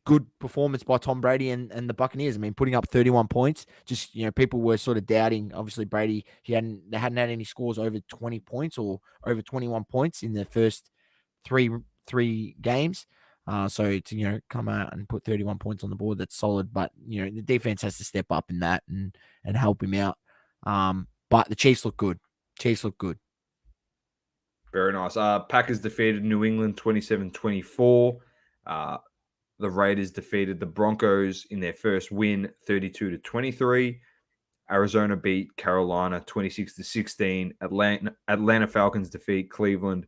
good performance by Tom Brady and the Buccaneers. I mean, putting up 31 points. Just, people were sort of doubting. Obviously, Brady, they hadn't had any scores over 20 points or over 21 points in the first three games. So to come out and put 31 points on the board, that's solid. But the defense has to step up in that and help him out. But the Chiefs look good. Very nice. Packers defeated New England 27-24. The Raiders defeated the Broncos in their first win 32-23. Arizona beat Carolina 26-16. Atlanta Falcons defeat Cleveland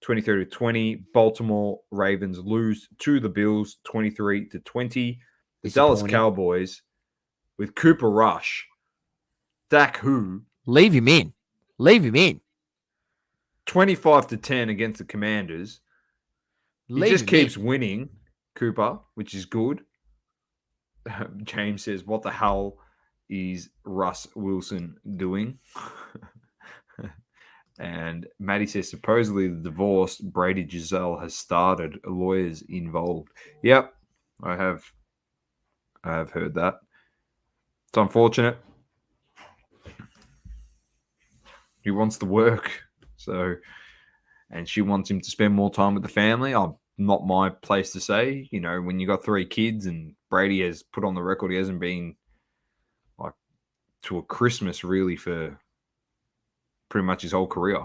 23-20. Baltimore Ravens lose to the Bills 23-20. The Dallas Cowboys with Cooper Rush, Dak Who. Leave him in. 25-10 against the Commanders. He Leave just him in. keeps winning, Cooper, which is good. James says, "What the hell is Russ Wilson doing?" And Maddie says, "Supposedly the divorce Brady Giselle has started. Lawyers involved." Yep, I have heard that. It's unfortunate. He wants to work, so and she wants him to spend more time with the family. Not my place to say. You know, when you got 3 kids and Brady has put on the record he hasn't been like to a Christmas really for pretty much his whole career.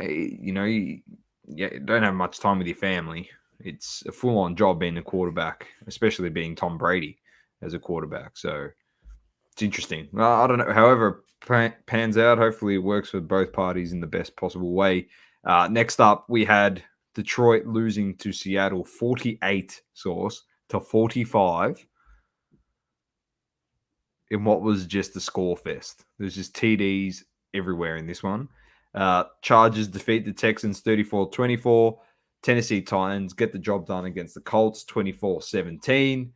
You don't have much time with your family. It's a full-on job being a quarterback, especially being Tom Brady as a quarterback. So it's interesting. I don't know. However, pans out. Hopefully, it works for both parties in the best possible way. Next up, we had Detroit losing to Seattle 48 source to 45 in what was just a score fest. There's just TDs everywhere in this one. Chargers defeat the Texans 34-24. Tennessee Titans get the job done against the Colts 24-17.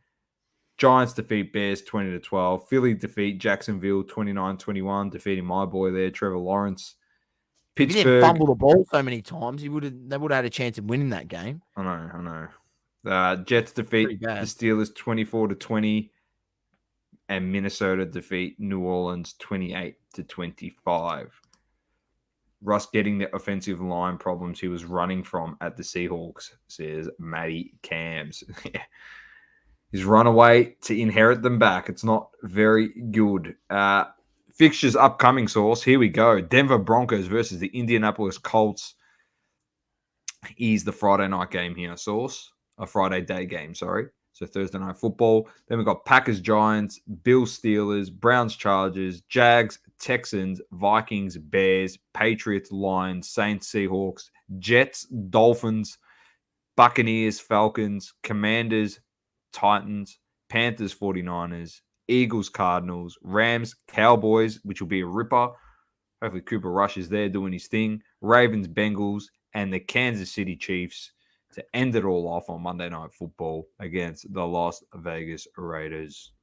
Giants defeat Bears 20-12. Philly defeat Jacksonville 29-21, defeating my boy there, Trevor Lawrence. If he didn't Pittsburgh. fumble the ball so many times, they would have had a chance of winning that game. I know. Jets defeat the Steelers 24-20. And Minnesota defeat New Orleans 28-25. Russ getting the offensive line problems he was running from at the Seahawks, says Matty Cams. He's run away to inherit them back. It's not very good. Fixtures upcoming, source. Here we go. Denver Broncos versus the Indianapolis Colts is the Friday night game here, source. A Friday day game, sorry. So Thursday night football. Then we've got Packers, Giants, Bills, Steelers, Browns, Chargers, Jags, Texans, Vikings, Bears, Patriots, Lions, Saints, Seahawks, Jets, Dolphins, Buccaneers, Falcons, Commanders, Titans, Panthers, 49ers, Eagles, Cardinals, Rams, Cowboys, which will be a ripper. Hopefully Cooper Rush is there doing his thing. Ravens, Bengals, and the Kansas City Chiefs to end it all off on Monday Night Football against the Las Vegas Raiders.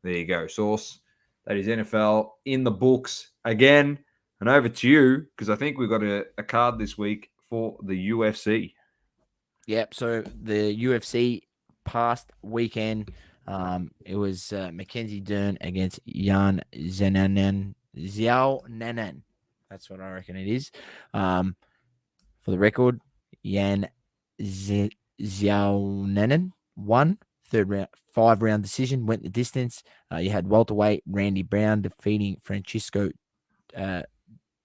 There you go, source. That is NFL in the books again. And over to you, because I think we've got a card this week for the UFC. Yep. So the UFC past weekend, it was Mackenzie Dern against Jan Xiao Nanan. That's what I reckon it is. For the record, Jan Xiaonanen won third round, 5-round decision, went the distance. You had welterweight Randy Brown defeating Francisco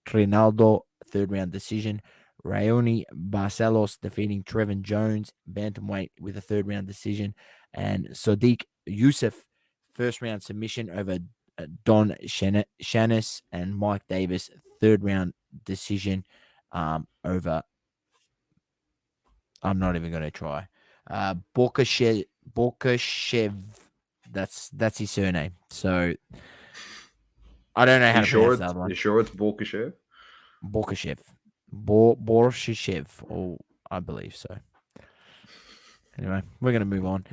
Trinaldo, 3rd-round decision. Raoni Barcelos defeating Trevin Jones, bantamweight, with a 3rd-round decision. And Sodiq Youssef, 1st-round submission over Don Shannis, and Mike Davis, 3rd-round decision over. I'm not even going to try. Borkashev. That's his surname. So I don't know how to pronounce that one. You sure it's Borkashev? Borkashev. Borshishev, or I believe so. Anyway, we're going to move on.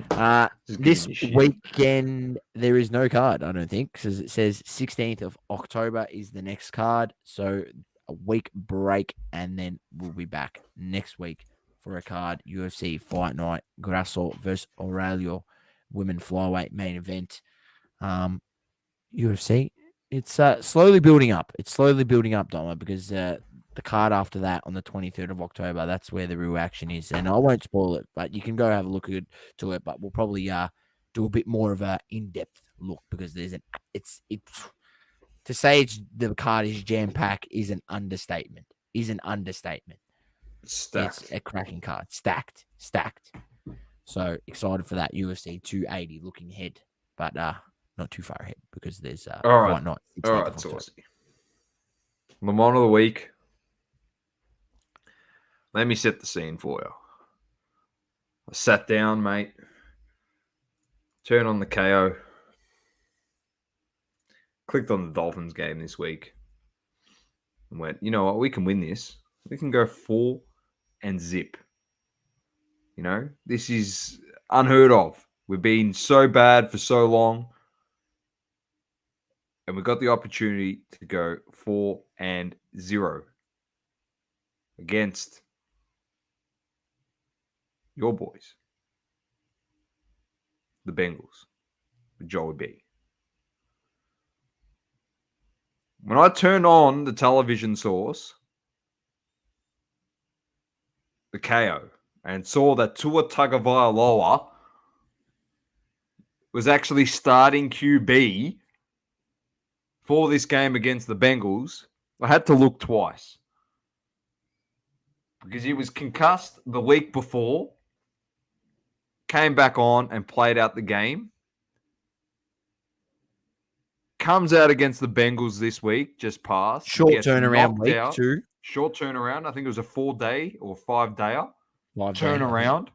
This weekend, there is no card, I don't think, because it says 16th of October is the next card. So a week break, and then we'll be back next week for a card. UFC Fight Night, Grasso versus Aurelio, women flyweight main event. UFC, it's slowly building up. It's slowly building up, Doma, because the card after that on the 23rd of October, that's where the real action is. And I won't spoil it, but you can go have a look to it. But we'll probably do a bit more of a in-depth look, because there's it's to say the card is jam-packed is an understatement. Stacked. It's a cracking card. Stacked. So excited for that UFC 280 looking ahead, but not too far ahead, because there's Fight Night. All right, Saucy. Lamont of the week. Let me set the scene for you. I sat down, mate. Turned on the KO. Clicked on the Dolphins game this week. And went, you know what? We can win this. We can go 4-0 This is unheard of. We've been so bad for so long. And we got the opportunity to go 4-0 against your boys, the Bengals, with Joey B. When I turned on the television source, the KO, and saw that Tua Tagovailoa was actually starting QB for this game against the Bengals, I had to look twice. Because he was concussed the week before, came back on and played out the game. Comes out against the Bengals this week, just passed. Short turnaround week out. too. Short turnaround. I think it was a 4-day or 5-dayer. 5-day Turnaround.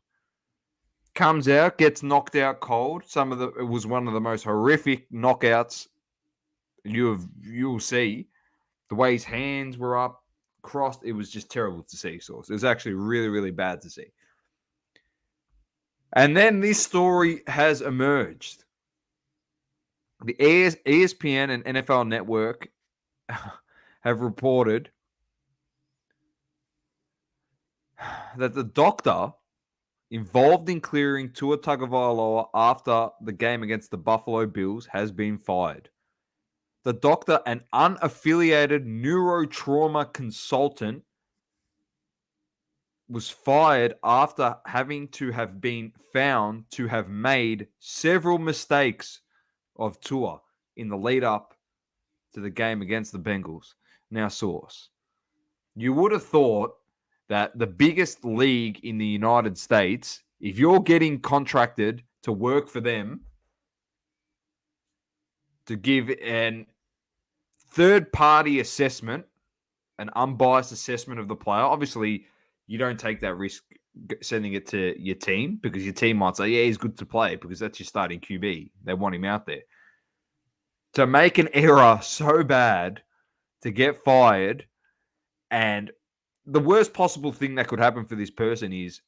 Comes out, gets knocked out cold. It was one of the most horrific knockouts you'll see. The way his hands were up, crossed, it was just terrible to see, Sauce. It was actually really, really bad to see. And then this story has emerged. The ESPN and NFL Network have reported that the doctor involved in clearing Tua Tagovailoa after the game against the Buffalo Bills has been fired. The doctor, an unaffiliated neurotrauma consultant, was fired after having to have been found to have made several mistakes of Tua in the lead up to the game against the Bengals. Now, Source, you would have thought that the biggest league in the United States, if you're getting contracted to work for them to give an third-party assessment, an unbiased assessment of the player, obviously you don't take that risk sending it to your team because your team might say, yeah, he's good to play because that's your starting QB. They want him out there. To make an error so bad, to get fired, and the worst possible thing that could happen for this person is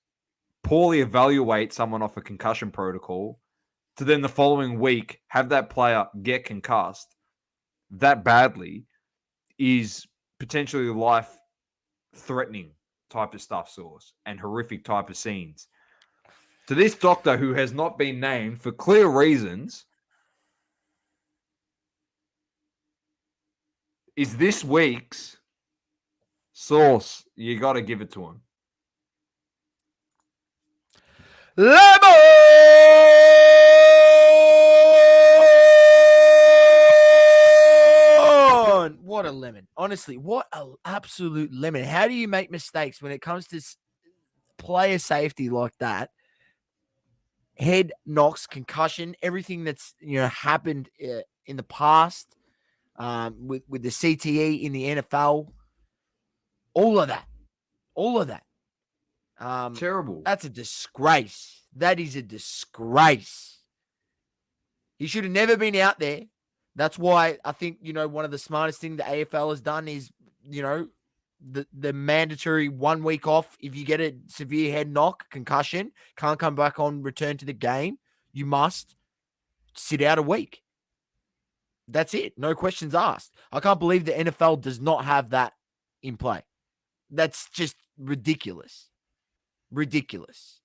poorly evaluate someone off a concussion protocol to then the following week have that player get concussed that badly is potentially life-threatening type of stuff, Source, and horrific type of scenes. To this doctor who has not been named for clear reasons, is this week's Source. You got to give it to him. Lemon! What a lemon. Honestly, what an absolute lemon. How do you make mistakes when it comes to player safety like that? Head knocks, concussion, everything that's happened in the past with the CTE in the NFL, all of that. Terrible. That's a disgrace. That is a disgrace. He should have never been out there. That's why I think, one of the smartest things the AFL has done is, the mandatory 1 week off. If you get a severe head knock, concussion, can't come back on, return to the game, you must sit out a week. That's it. No questions asked. I can't believe the NFL does not have that in play. That's just ridiculous. Ridiculous.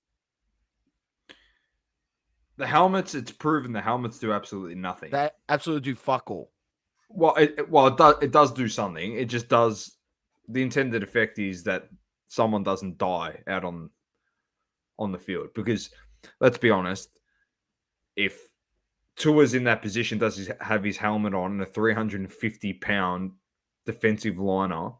The helmets, it's proven the helmets do absolutely nothing. They absolutely do fuck all. Well, it does do something. It just does. The intended effect is that someone doesn't die out on the field. Because let's be honest, if Tua's in that position, does he have his helmet on, and a 350-pound defensive liner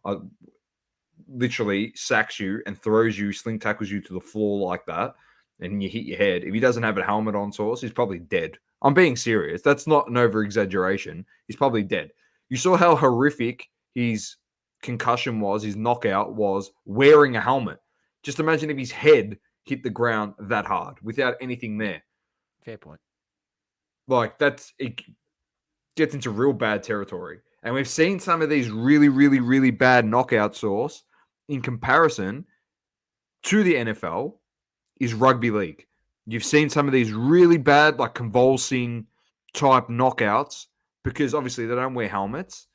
literally sacks you and throws you, sling tackles you to the floor like that, and you hit your head. If he doesn't have a helmet on, Source, he's probably dead. I'm being serious. That's not an over-exaggeration. He's probably dead. You saw how horrific his concussion was, his knockout was, wearing a helmet. Just imagine if his head hit the ground that hard without anything there. Fair point. Like, it gets into real bad territory. And we've seen some of these really, really, really bad knockout, Source, in comparison to the NFL, is rugby league. You've seen some of these really bad, like convulsing type knockouts because obviously they don't wear helmets.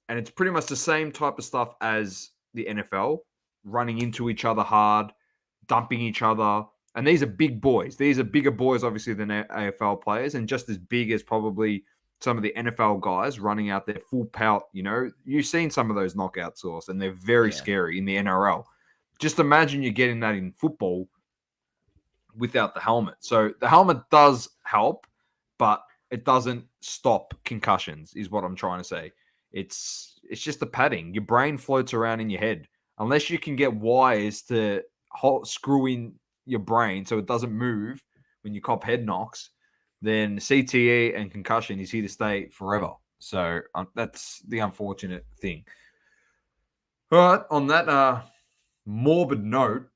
And it's pretty much the same type of stuff as the NFL, running into each other hard, dumping each other. And these are big boys. These are bigger boys, obviously, than AFL players, and just as big as probably some of the NFL guys running out their full pelt. You've seen some of those knockout source, and they're very scary in the NRL. Just imagine you're getting that in football without the helmet. So the helmet does help, but it doesn't stop concussions, is what I'm trying to say. It's just the padding. Your brain floats around in your head. Unless you can get wires to screw in your brain so it doesn't move when you cop head knocks, then CTE and concussion is here to stay forever. So that's the unfortunate thing. All right, on that morbid note,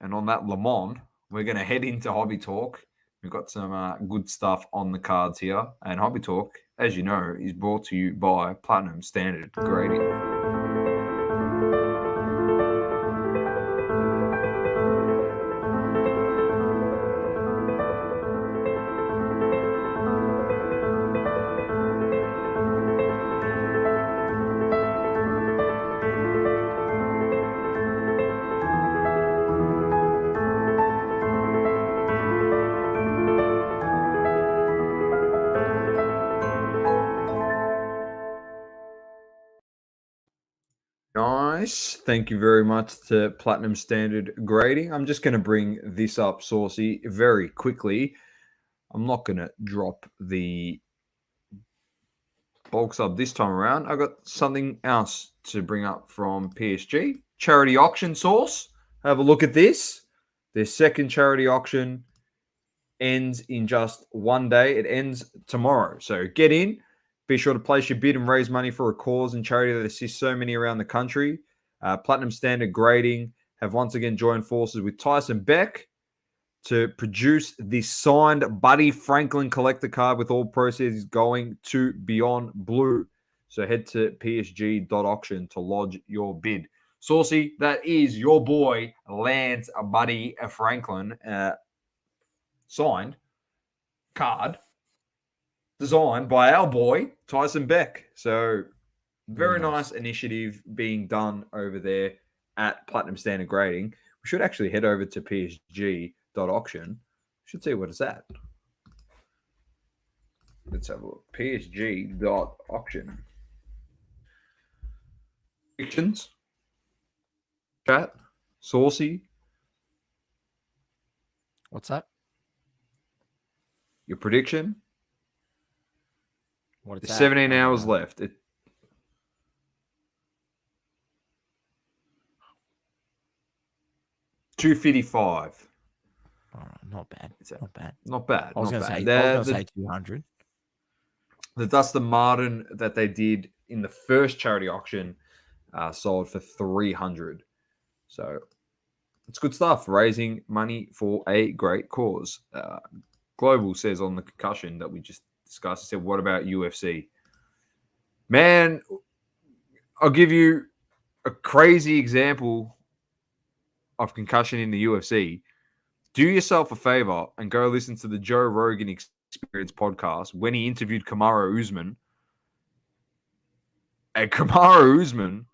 and on that Lamont, we're going to head into Hobby Talk. We've got some good stuff on the cards here. And Hobby Talk, as you know, is brought to you by Platinum Standard Grading. Nice. Thank you very much to Platinum Standard Grading. I'm just going to bring this up, Saucy, very quickly. I'm not going to drop the bulk sub this time around. I got something else to bring up from PSG. Charity auction source. Have a look at this. Their second charity auction ends in just one day. It ends tomorrow. So get in. Be sure to place your bid and raise money for a cause and charity that assists so many around the country. Platinum Standard Grading have once again joined forces with Tyson Beck to produce the signed Buddy Franklin collector card with all proceeds going to Beyond Blue. So head to psg.auction to lodge your bid. Saucy, that is your boy Lance Buddy Franklin signed card designed by our boy Tyson Beck. So very nice initiative being done over there at Platinum Standard Grading. We should actually head over to psg.auction. Should see what it's at. Let's have a look. psg.auction. Predictions. Chat. Saucy. What's that? Your prediction? What There's 17 hours left. 255. Oh, not bad. Not bad. Not bad. I was going to say 200. The Dustin Martin that they did in the first charity auction sold for 300. So it's good stuff. Raising money for a great cause. Global says on the concussion that we just discussed, he said, what about UFC? Man, I'll give you a crazy example of concussion in the UFC. Do yourself a favor and go listen to the Joe Rogan Experience podcast when he interviewed Kamaru Usman. And Kamaru Usman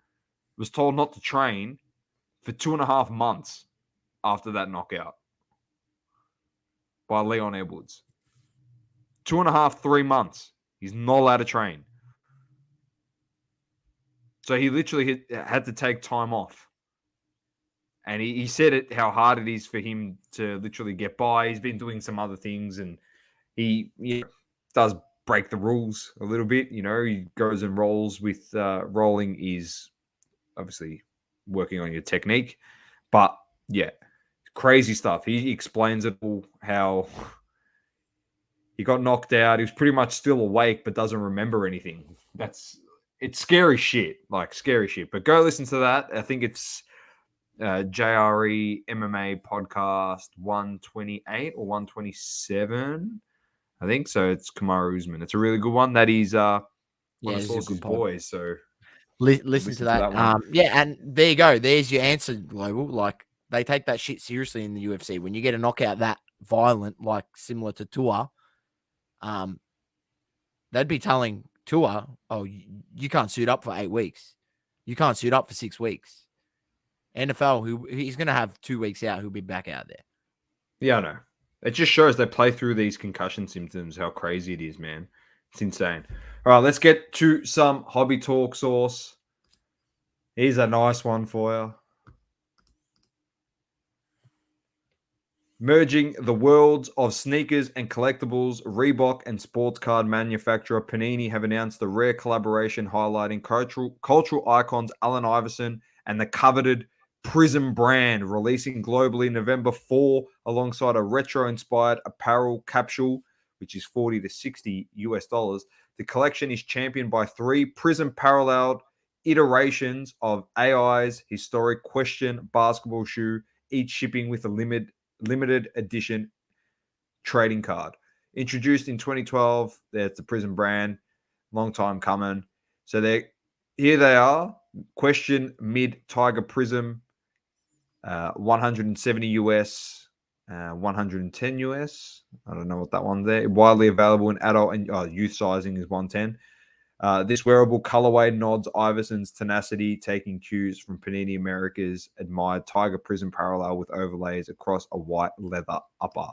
was told not to train for 2.5 months after that knockout by Leon Edwards. 2.5, 3 months. He's not allowed to train. So he literally had to take time off. And he said it, how hard it is for him to literally get by. He's been doing some other things, and he does break the rules a little bit. He goes and rolls with rolling is obviously working on your technique. But, yeah, crazy stuff. He explains it all, how he got knocked out. He was pretty much still awake but doesn't remember anything. It's scary shit, scary shit. But go listen to that. I think it's JRE MMA podcast 128 or 127, I think. So it's Kamaru Usman. It's a really good one. That is one of Saucy's boys. So listen to that. And there you go. There's your answer, Global. they take that shit seriously in the UFC. When you get a knockout that violent, like similar to Tua, they'd be telling Tua, "Oh, you can't suit up for 8 weeks. You can't suit up for 6 weeks." NFL, he's going to have 2 weeks out. He'll be back out there. Yeah, I know. It just shows they play through these concussion symptoms, how crazy it is, man. It's insane. All right, let's get to some hobby talk, Sauce. Here's a nice one for you. Merging the worlds of sneakers and collectibles, Reebok and sports card manufacturer Panini have announced the rare collaboration highlighting cultural icons Allen Iverson and the coveted Prism brand, releasing globally November 4 alongside a retro-inspired apparel capsule, which is $40 to $60. The collection is championed by 3 Prism-paralleled iterations of AI's historic Question basketball shoe, each shipping with a limited edition trading card. Introduced in 2012, there's the Prism brand, long time coming. So here they are. Question mid Tiger Prism, 170 US, 110 US. I don't know what that one's there. Widely available in adult and youth sizing is 110. This wearable colorway nods Iverson's tenacity, taking cues from Panini America's admired Tiger Prism parallel with overlays across a white leather upper.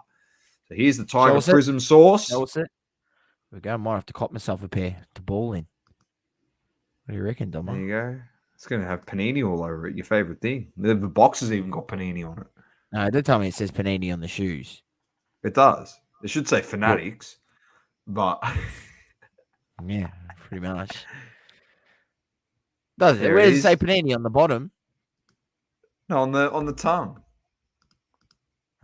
So here's the Tiger Prism Sauce. Show us it. We go. Might have to cop myself a pair to ball in. What do you reckon, Dom? There you go. It's going to have Panini all over it. Your favorite thing. The box has even got Panini on it. No, don't tell me it says Panini on the shoes. It does. It should say Fanatics, but yeah, pretty much. Does it? Where does it say Panini on the bottom? No, on the tongue.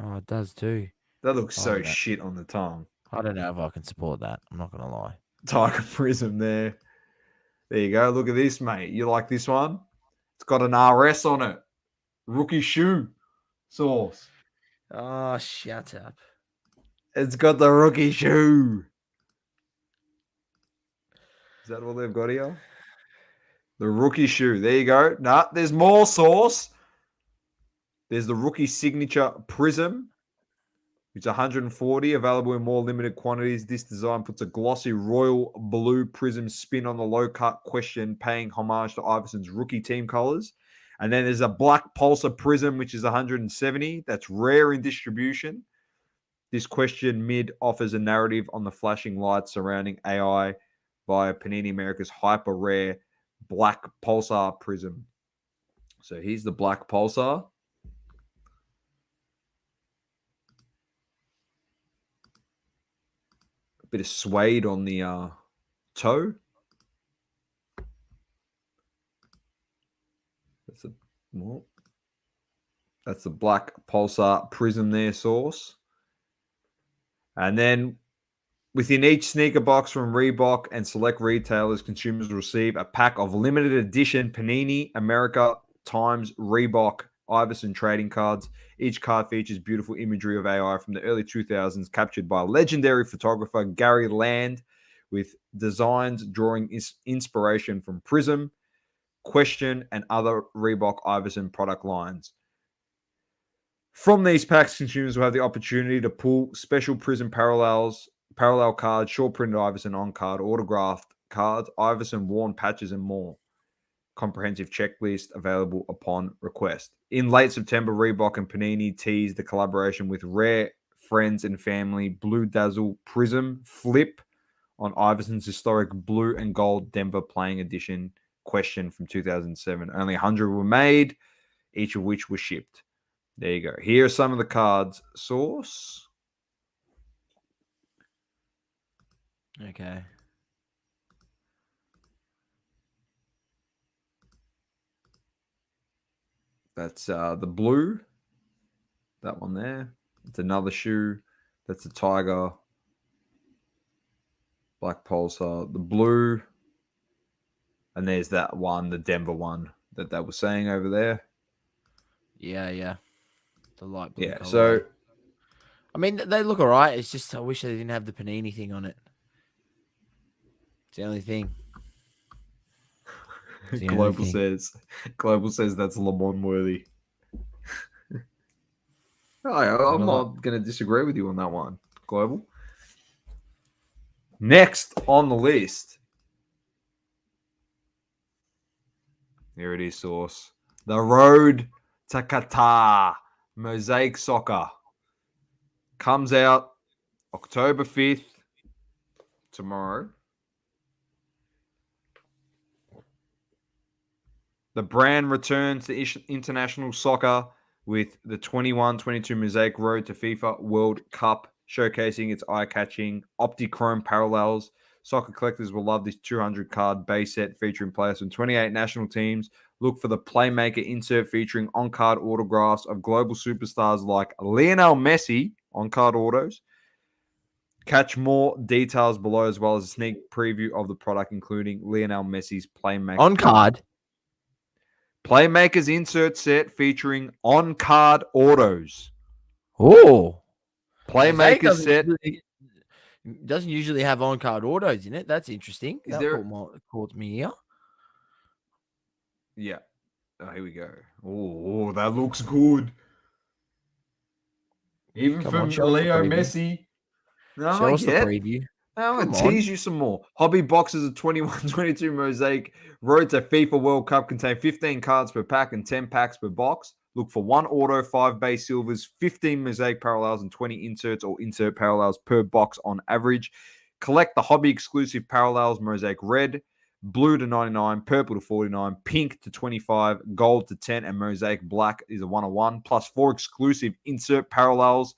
Oh, it does too. That looks so shit on the tongue. I don't know if I can support that. I'm not gonna lie. Tiger Prism there. There you go. Look at this, mate. You like this one? It's got an RS on it. Rookie shoe Sauce. Oh, shut up. It's got the rookie shoe. Is that what they've got here? The rookie shoe. There you go. Nah, there's more, Sauce. There's the rookie signature Prism. It's 140, available in more limited quantities. This design puts a glossy royal blue prism spin on the low-cut Question, paying homage to Iverson's rookie team colors. And then there's a black Pulsar Prism, which is 170. That's rare in distribution. This Question mid offers a narrative on the flashing lights surrounding AI via Panini America's hyper-rare black Pulsar Prism. So here's the black Pulsar. Bit of suede on the toe. That's the black Pulsar Prism there, Sauce. And then within each sneaker box from Reebok and select retailers, consumers will receive a pack of limited edition Panini America times Reebok Iverson trading cards. Each card features beautiful imagery of AI from the early 2000s, captured by legendary photographer Gary Land, with designs drawing inspiration from Prism, Question, and other Reebok Iverson product lines. From these packs, consumers will have the opportunity to pull special Prism parallel cards, short printed Iverson on card, autographed cards, Iverson worn patches, and more. Comprehensive checklist available upon request. In late September, Reebok and Panini teased the collaboration with rare friends and family Blue Dazzle Prism Flip on Iverson's historic blue and gold Denver playing edition Question from 2007. Only 100 were made, each of which was shipped. There you go. Here are some of the cards. Sauce. Okay. That's the blue. That one there. It's another shoe. That's a Tiger. Black Pulsar. The blue. And there's that one, the Denver one that they were saying over there. Yeah. The light blue color. So I mean, they look all right. It's just I wish they didn't have the Panini thing on it. It's the only thing. Global says that's Lamont worthy. I'm not going to disagree with you on that one, Global. Next on the list. Here it is, Source. The Road to Qatar Mosaic Soccer comes out October 5th, tomorrow. The brand returns to international soccer with the 21-22 Mosaic Road to FIFA World Cup, showcasing its eye-catching Optichrome parallels. Soccer collectors will love this 200-card base set featuring players from 28 national teams. Look for the Playmaker insert featuring on-card autographs of global superstars like Lionel Messi, on-card autos. Catch more details below, as well as a sneak preview of the product, including Lionel Messi's Playmaker on-card. Playmaker's insert set featuring on-card autos. Oh. Playmaker's set. Doesn't usually have on-card autos in it. That's interesting. Is that there... caught me here. Yeah. Oh, here we go. Oh, that looks good. Even from Leo Messi. No, show us the preview. I'm going to tease you some more. Hobby boxes of 21-22 Mosaic Road to FIFA World Cup contain 15 cards per pack and 10 packs per box. Look for 1 auto, 5 base silvers, 15 Mosaic parallels, and 20 inserts or insert parallels per box on average. Collect the hobby exclusive parallels: Mosaic Red, Blue to 99, Purple to 49, Pink to 25, Gold to 10, and Mosaic Black is a 101, plus 4 exclusive insert parallels: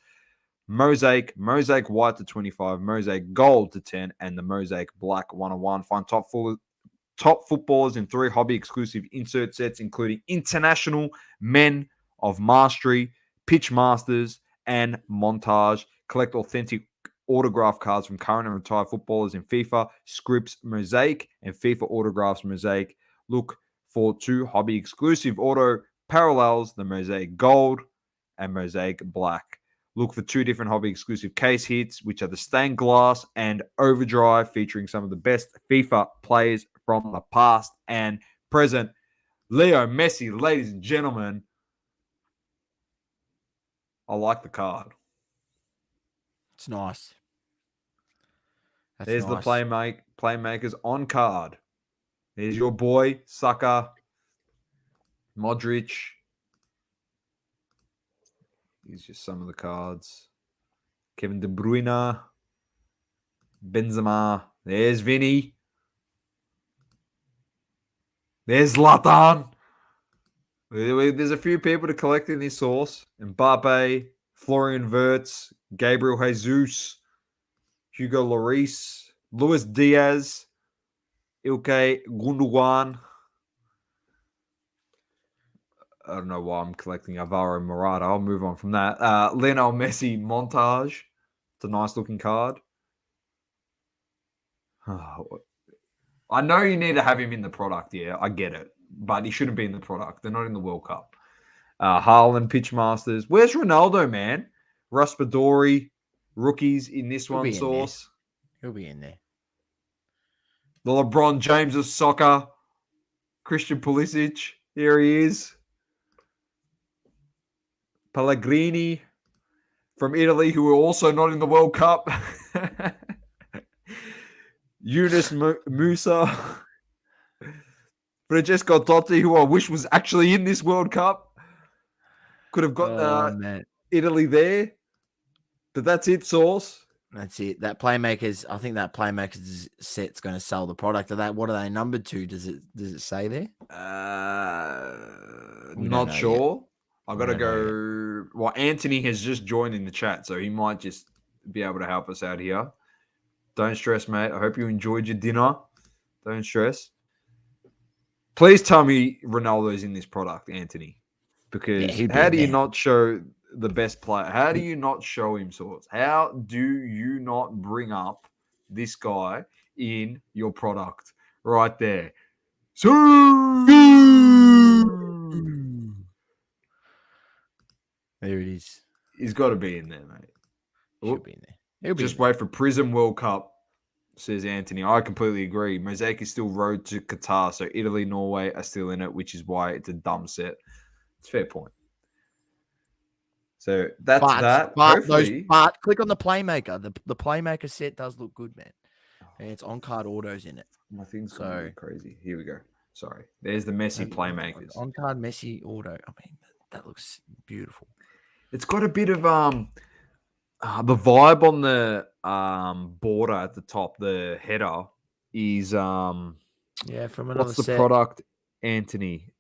Mosaic White to 25, Mosaic Gold to 10, and the Mosaic Black 101. Find top footballers in 3 hobby exclusive insert sets, including International Men of Mastery, Pitch Masters, and Montage. Collect authentic autograph cards from current and retired footballers in FIFA Scripts Mosaic and FIFA Autographs Mosaic. Look for 2 hobby exclusive auto parallels, the Mosaic Gold and Mosaic Black. Look for 2 different hobby exclusive case hits, which are the Stained Glass and Overdrive, featuring some of the best FIFA players from the past and present. Leo Messi, ladies and gentlemen. I like the card. It's nice. There's nice. The Playmakers on card. There's your boy, Saka, Modric. These are just some of the cards. Kevin De Bruyne, Benzema. There's Vinny. There's Zlatan. There's a few people to collect in this source. Mbappe, Florian Wirtz, Gabriel Jesus, Hugo Lloris, Luis Diaz, Ilkay Gundogan. I don't know why I'm collecting Alvaro Morata. I'll move on from that. Lionel Messi Montage. It's a nice looking card. I know you need to have him in the product. Yeah, I get it. But he shouldn't be in the product. They're not in the World Cup. Haaland Pitch Masters. Where's Ronaldo, man? Raspadori. Rookies in this one, Source. He'll be in there. The LeBron James of soccer. Christian Pulisic. Here he is. Pellegrini from Italy, who are also not in the World Cup. Yunus Musa. Francesco Totti, who I wish was actually in this World Cup. Could have got Italy there. But that's it, Source. That's it. I think that Playmakers set's going to sell the product of that. What are they numbered to? Does it say there? Not sure. Yet. I've got to go. Well, Anthony has just joined in the chat, so he might just be able to help us out here. Don't stress, mate. I hope you enjoyed your dinner. Don't stress. Please tell me Ronaldo's in this product, Anthony. Because how do you not show the best player? How do you not show him, Source? How do you not bring up this guy in your product right there? There it is. He's got to be in there, mate. Should be in there. He'll just wait for Prism World Cup, says Anthony. I completely agree. Mosaic is still road to Qatar, so Italy, Norway are still in it, which is why it's a dumb set. It's a fair point. So that's that. Hopefully, but click on the Playmaker. The Playmaker set does look good, man. And it's on card autos in it. My thing's gonna be crazy. Here we go. Sorry. There's the Messi Playmakers. On card Messi auto. I mean, that looks beautiful. It's got a bit of the vibe on the border at the top, the header is from another what's the product, Anthony?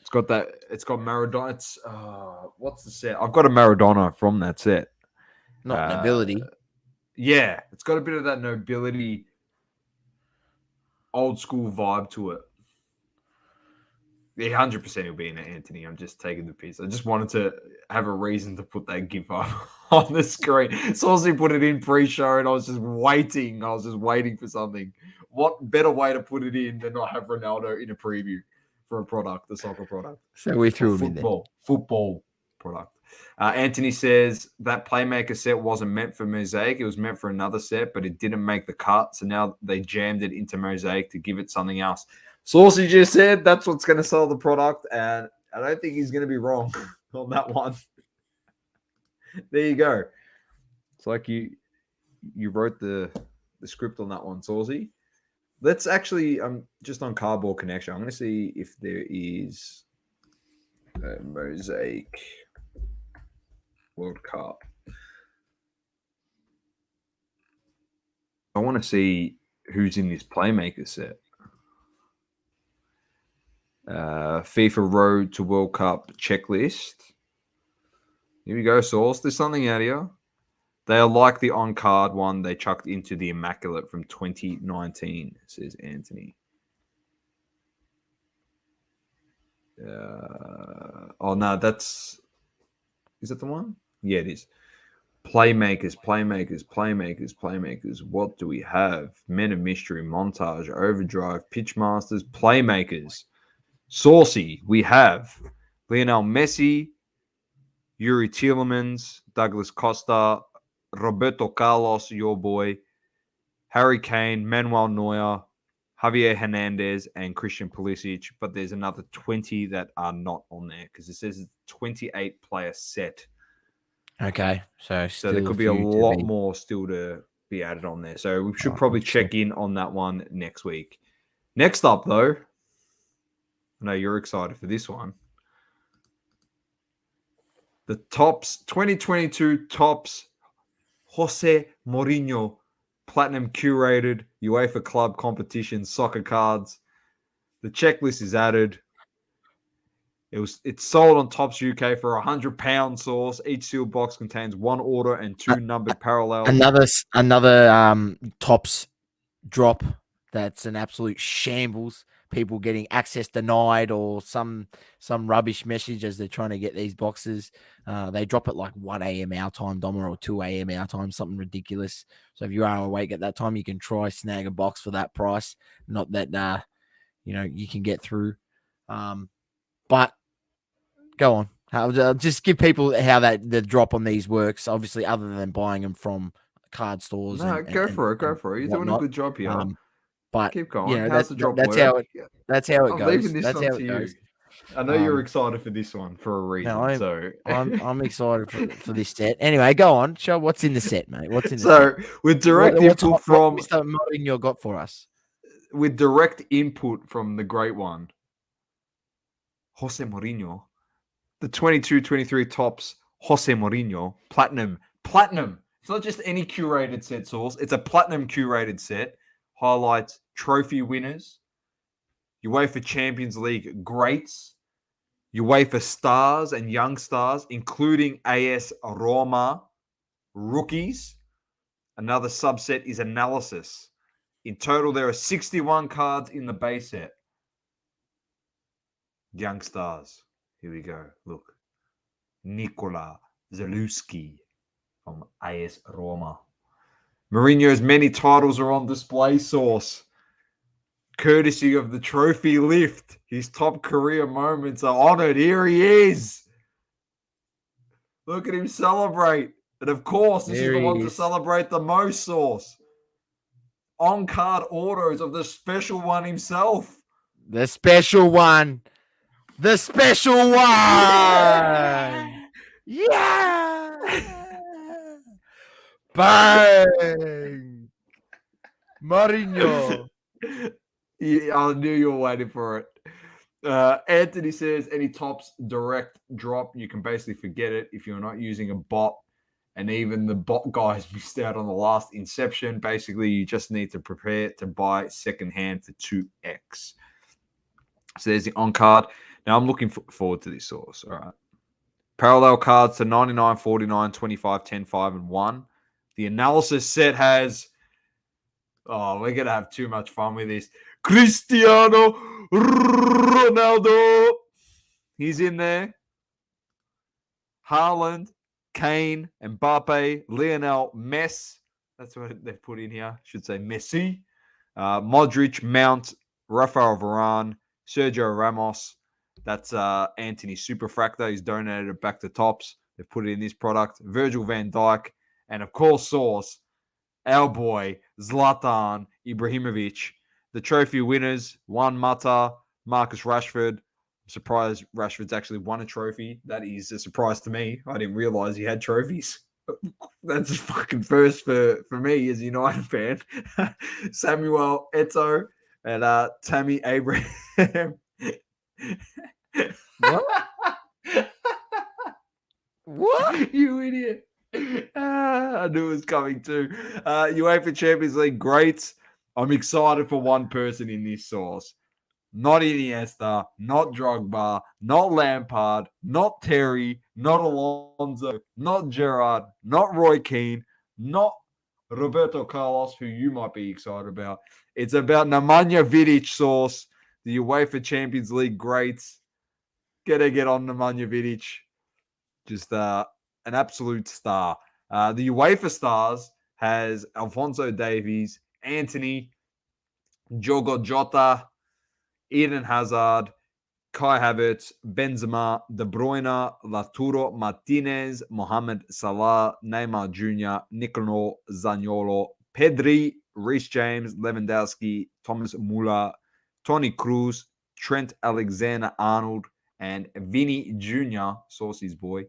It's got Maradona. It's what's the set? I've got a Maradona from that set. Not nobility. Yeah, it's got a bit of that nobility, old school vibe to it. Yeah, 100% will be in it, Anthony. I'm just taking the piss. I just wanted to have a reason to put that GIF up on the screen. Saucy put it in pre-show, and I was just waiting. I was just waiting for something. What better way to put it in than not have Ronaldo in a preview for a product, the soccer product? So we threw him in there. Football product. Anthony says that Playmaker set wasn't meant for Mosaic. It was meant for another set, but it didn't make the cut. So now they jammed it into Mosaic to give it something else. Saucy just said that's what's going to sell the product, and I don't think he's going to be wrong on that one. There you go. It's like you wrote the script on that one, Saucy. Let's actually, just on Cardboard Connection, I'm going to see if there is a Mosaic World Cup. I want to see who's in this Playmaker set. FIFA Road to World Cup checklist. Here we go, Sauce. There's something out here. They are like the on-card one they chucked into the Immaculate from 2019, says Anthony. Oh, no, that's... Is that the one? Yeah, it is. Playmakers. What do we have? Men of Mystery, Montage, Overdrive, Pitchmasters, Playmakers. Saucy, we have Lionel Messi, Yuri Tielemans, Douglas Costa, Roberto Carlos, your boy, Harry Kane, Manuel Neuer, Javier Hernandez, and Christian Pulisic. But there's another 20 that are not on there because it says it's a 28-player set. Okay, so there could be a lot more still to be added on there. So we should probably check in on that one next week. Next up, though, I know you're excited for this one. The Tops 2022 Tops Jose Mourinho Platinum Curated UEFA Club Competition Soccer Cards. The checklist is added. It's sold on Tops UK for £100 Sauce. Each sealed box contains one order and two numbered parallels. Another Tops drop that's an absolute shambles. People getting access denied or some rubbish message as they're trying to get these boxes. They drop at like 1 a.m. our time, Doma, or 2 a.m. our time, something ridiculous. So if you are awake at that time, you can try snag a box for that price. Not that you can get through. But go on. I'll just give people how the drop on these works. Obviously, other than buying them from card stores. No, go for it. You're doing a good job here. But keep going. How's the drop work? That's how it goes. That's how it goes. I know you're excited for this one for a reason. No, I'm excited for this set. Anyway, go on. Show what's in the set, mate. What's in the set? With direct input from Mr. Mourinho got for us. With direct input from the great one, Jose Mourinho, the 22-23 Tops Jose Mourinho Platinum. It's not just any curated set, Sauce. It's a platinum curated set. Highlights trophy winners, UEFA Champions League greats, UEFA stars and young stars, including AS Roma rookies. Another subset is analysis. In total, there are 61 cards in the base set. Young stars. Here we go. Look. Nikola Zalewski from AS Roma. Mourinho's many titles are on display, Sauce. Courtesy of the trophy lift. His top career moments are honored. Here he is. Look at him celebrate. And of course, this is the one to celebrate the most, Sauce. On-card autos of the special one himself. The special one. The special one. Yeah. Bang. Marinho. Yeah, I knew you were waiting for it. Anthony says any tops direct drop, you can basically forget it if you're not using a bot. And even the bot guys missed out on the last inception. Basically, you just need to prepare to buy secondhand for 2x. So there's the on card. Now I'm looking forward to this source. All right. Parallel cards to 99, 49, 25, 10, 5, and 1. The analysis set has. Oh, we're going to have too much fun with this. Cristiano Ronaldo. He's in there. Haaland, Kane, Mbappe, Lionel Messi. That's what they've put in here. Should say Messi. Modric, Mount, Rafael Varane, Sergio Ramos. That's Anthony Superfractor. He's donated it back to Tops. They've put it in this product. Virgil van Dijk. And of course, Source, our boy, Zlatan Ibrahimovic. The trophy winners, Juan Mata, Marcus Rashford. I'm surprised Rashford's actually won a trophy. That is a surprise to me. I didn't realize he had trophies. That's a fucking first for me as a United fan. Samuel Eto'o and Tammy Abraham. What? What? You idiot. I knew it was coming too. UEFA Champions League greats. I'm excited for one person in this source. Not Iniesta, not Drogba, not Lampard, not Terry, not Alonso, not Gerrard, not Roy Keane, not Roberto Carlos, who you might be excited about. It's about Nemanja Vidic source, the UEFA Champions League greats. Get on Nemanja Vidic. Just an absolute star. The UEFA stars has Alphonso Davies, Anthony, Diogo Jota, Eden Hazard, Kai Havertz, Benzema, De Bruyne, Lautaro Martinez, Mohamed Salah, Neymar Jr., Nicolo Zaniolo, Pedri, Reece James, Lewandowski, Thomas Muller, Toni Kroos, Trent Alexander-Arnold, and Vinny Jr., Saucy's boy.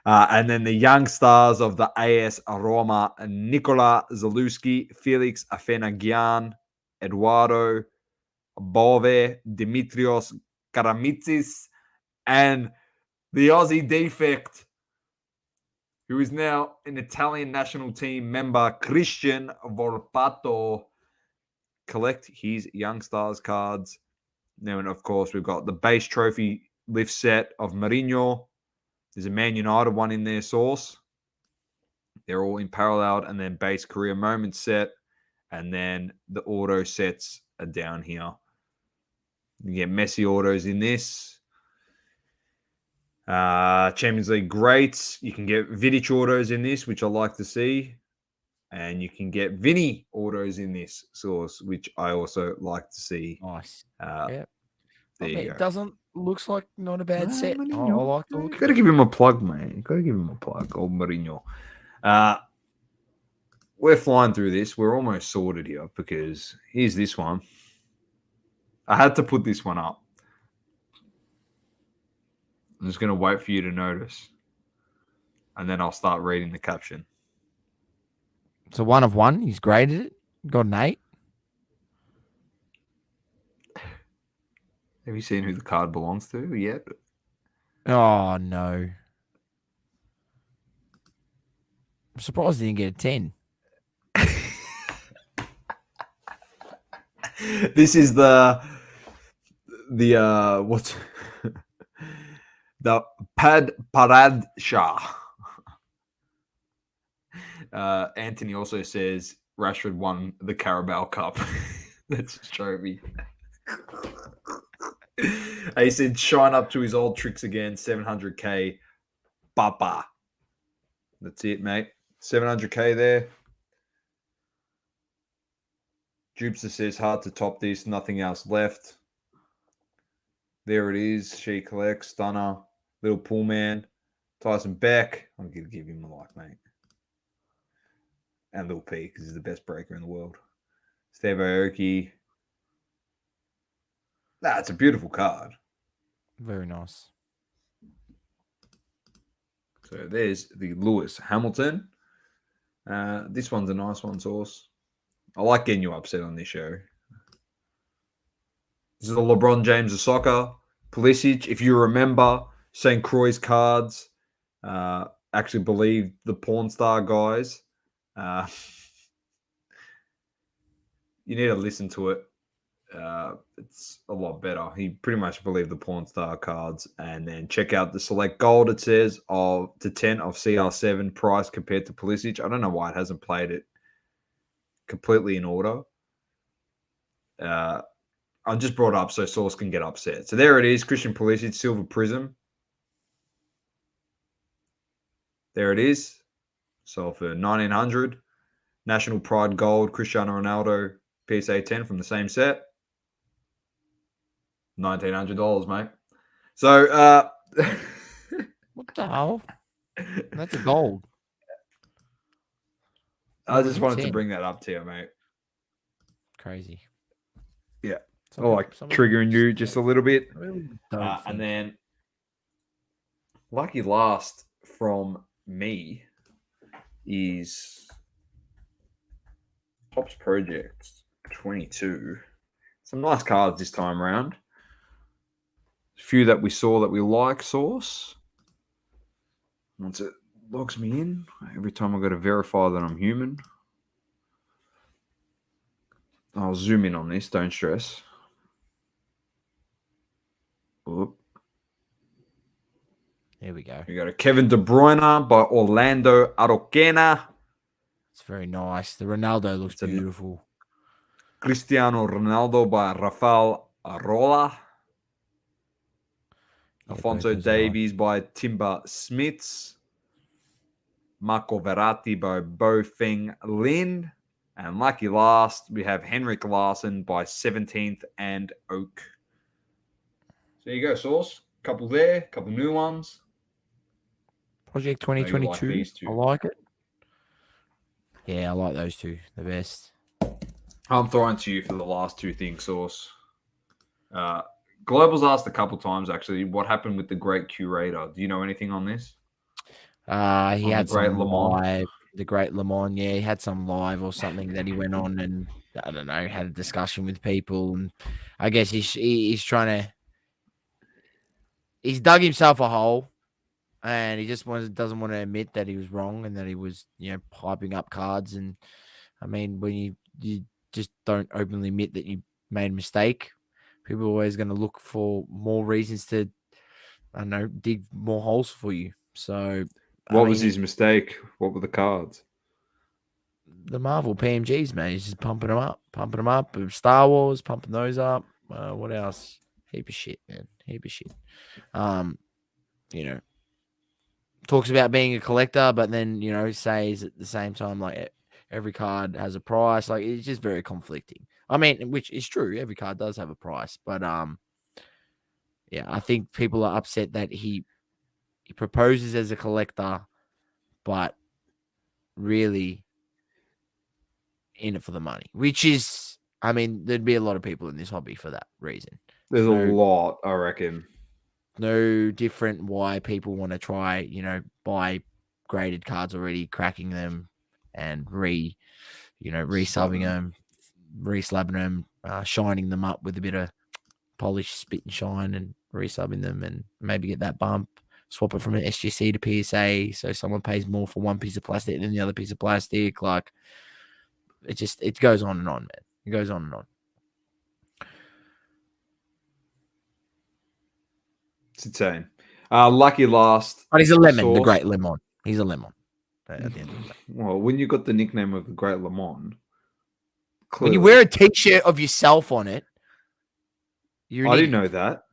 And then the young stars of the AS Roma, Nikola Zalewski, Felix Afenagian, Eduardo Bove, Dimitrios Karamitsis, and the Aussie defect, who is now an Italian national team member, Christian Volpato. Collect his Young Stars cards. Now, and of course, we've got the base trophy lift set of Mourinho. There's a Man United one in their source. They're all in parallel, and then base career moment set, and then the auto sets are down here. You get Messi autos in this. Champions League greats. You can get Vidic autos in this, which I like to see. And you can get Vinny autos in this source, which I also like to see. Nice. There you go. It doesn't looks like not a bad set. I like the look. Got to give him a plug, man. Got to give him a plug. Old Mourinho. We're flying through this. We're almost sorted here because here's this one. I had to put this one up. I'm just going to wait for you to notice. And then I'll start reading the caption. So 1 of 1. He's graded it. Got an 8. Have you seen who the card belongs to yet? Oh, no. I'm surprised he didn't get a 10. This is the what's the Pad Parad Shah. Anthony also says Rashford won the Carabao Cup. That's his trophy. He said shine up to his old tricks again. 700k, Papa. That's it, mate. 700k there. Jupster says hard to top this. Nothing else left. There it is. She collects. Stunner. Little Pool Man. Tyson Beck. I'm going to give him a like, mate. And Little P, because he's the best breaker in the world. Steve Aoki. It's a beautiful card. Very nice. So there's the Lewis Hamilton. This one's a nice one, Sauce. I like getting you upset on this show. This is the LeBron James of soccer. Pulisic, if you remember, St. Croix's cards actually believed the porn star guys. You need to listen to it. It's a lot better. He pretty much believed the porn star cards, and then check out the select gold. It says of to 10 of CR7 price compared to Pulisic. I don't know why it hasn't played it completely in order. I just brought up so Source can get upset. So there it is, Christian Pulisic, Silver Prism. There it is. So for 1900, National Pride Gold, Cristiano Ronaldo, PSA 10 from the same set. $1,900, mate. So, What the hell? That's a gold. I just wanted to bring that up to you, mate. Crazy. Yeah. Triggering you just a little bit. And then, lucky last from me is Topps Projects 22. Some nice cards this time around. A few that we saw that we like, Source. Once it logs me in, every time I got to verify that I'm human. I'll zoom in on this, don't stress. Oop. Here we go. We got a Kevin De Bruyne by Orlando Arocena. It's very nice. The Ronaldo looks beautiful. Cristiano Ronaldo by Rafael Arola. Yeah, Alfonso Davies by Timber Smiths. Marco Verratti by Bo Feng Lin. And lucky last, we have Henrik Larsson by 17th and Oak. So there you go, Sauce. Couple there, couple new ones. Project 2022. I like it. Yeah, I like those two. The best. I'm throwing to you for the last two things, Sauce. Global's asked a couple times, actually, what happened with the Great Curator. Do you know anything on this? He had some live. The Great Le Mans, yeah, he had some live or something that he went on and, I don't know, had a discussion with people. And I guess he's trying to... He's dug himself a hole. And he just doesn't want to admit that he was wrong and that he was, piping up cards. And, I mean, when you just don't openly admit that you made a mistake, people are always going to look for more reasons to, I don't know, dig more holes for you. So, what was his mistake? What were the cards? The Marvel PMGs, man. He's just pumping them up. Star Wars, pumping those up. What else? Heap of shit, man. Heap of shit. Talks about being a collector, but then, says at the same time, like, every card has a price. Like, it's just very conflicting. I mean, which is true. Every card does have a price. But, yeah, I think people are upset that he proposes as a collector, but really in it for the money, which is, I mean, there'd be a lot of people in this hobby for that reason. There's a lot, I reckon. No different why people want to try, buy graded cards already, cracking them and resubbing them, reslabbing them, shining them up with a bit of polish, spit and shine, and resubbing them, and maybe get that bump, swap it from an SGC to PSA, so someone pays more for one piece of plastic than the other piece of plastic. Like, it goes on and on, man. It goes on and on. It's insane. Lucky last. But he's a lemon, Sauce. The Great Lemon. He's a lemon. At the end of the day. Well, when you got the nickname of the Great Lemon, when you wear a t-shirt of yourself on it, I didn't know that.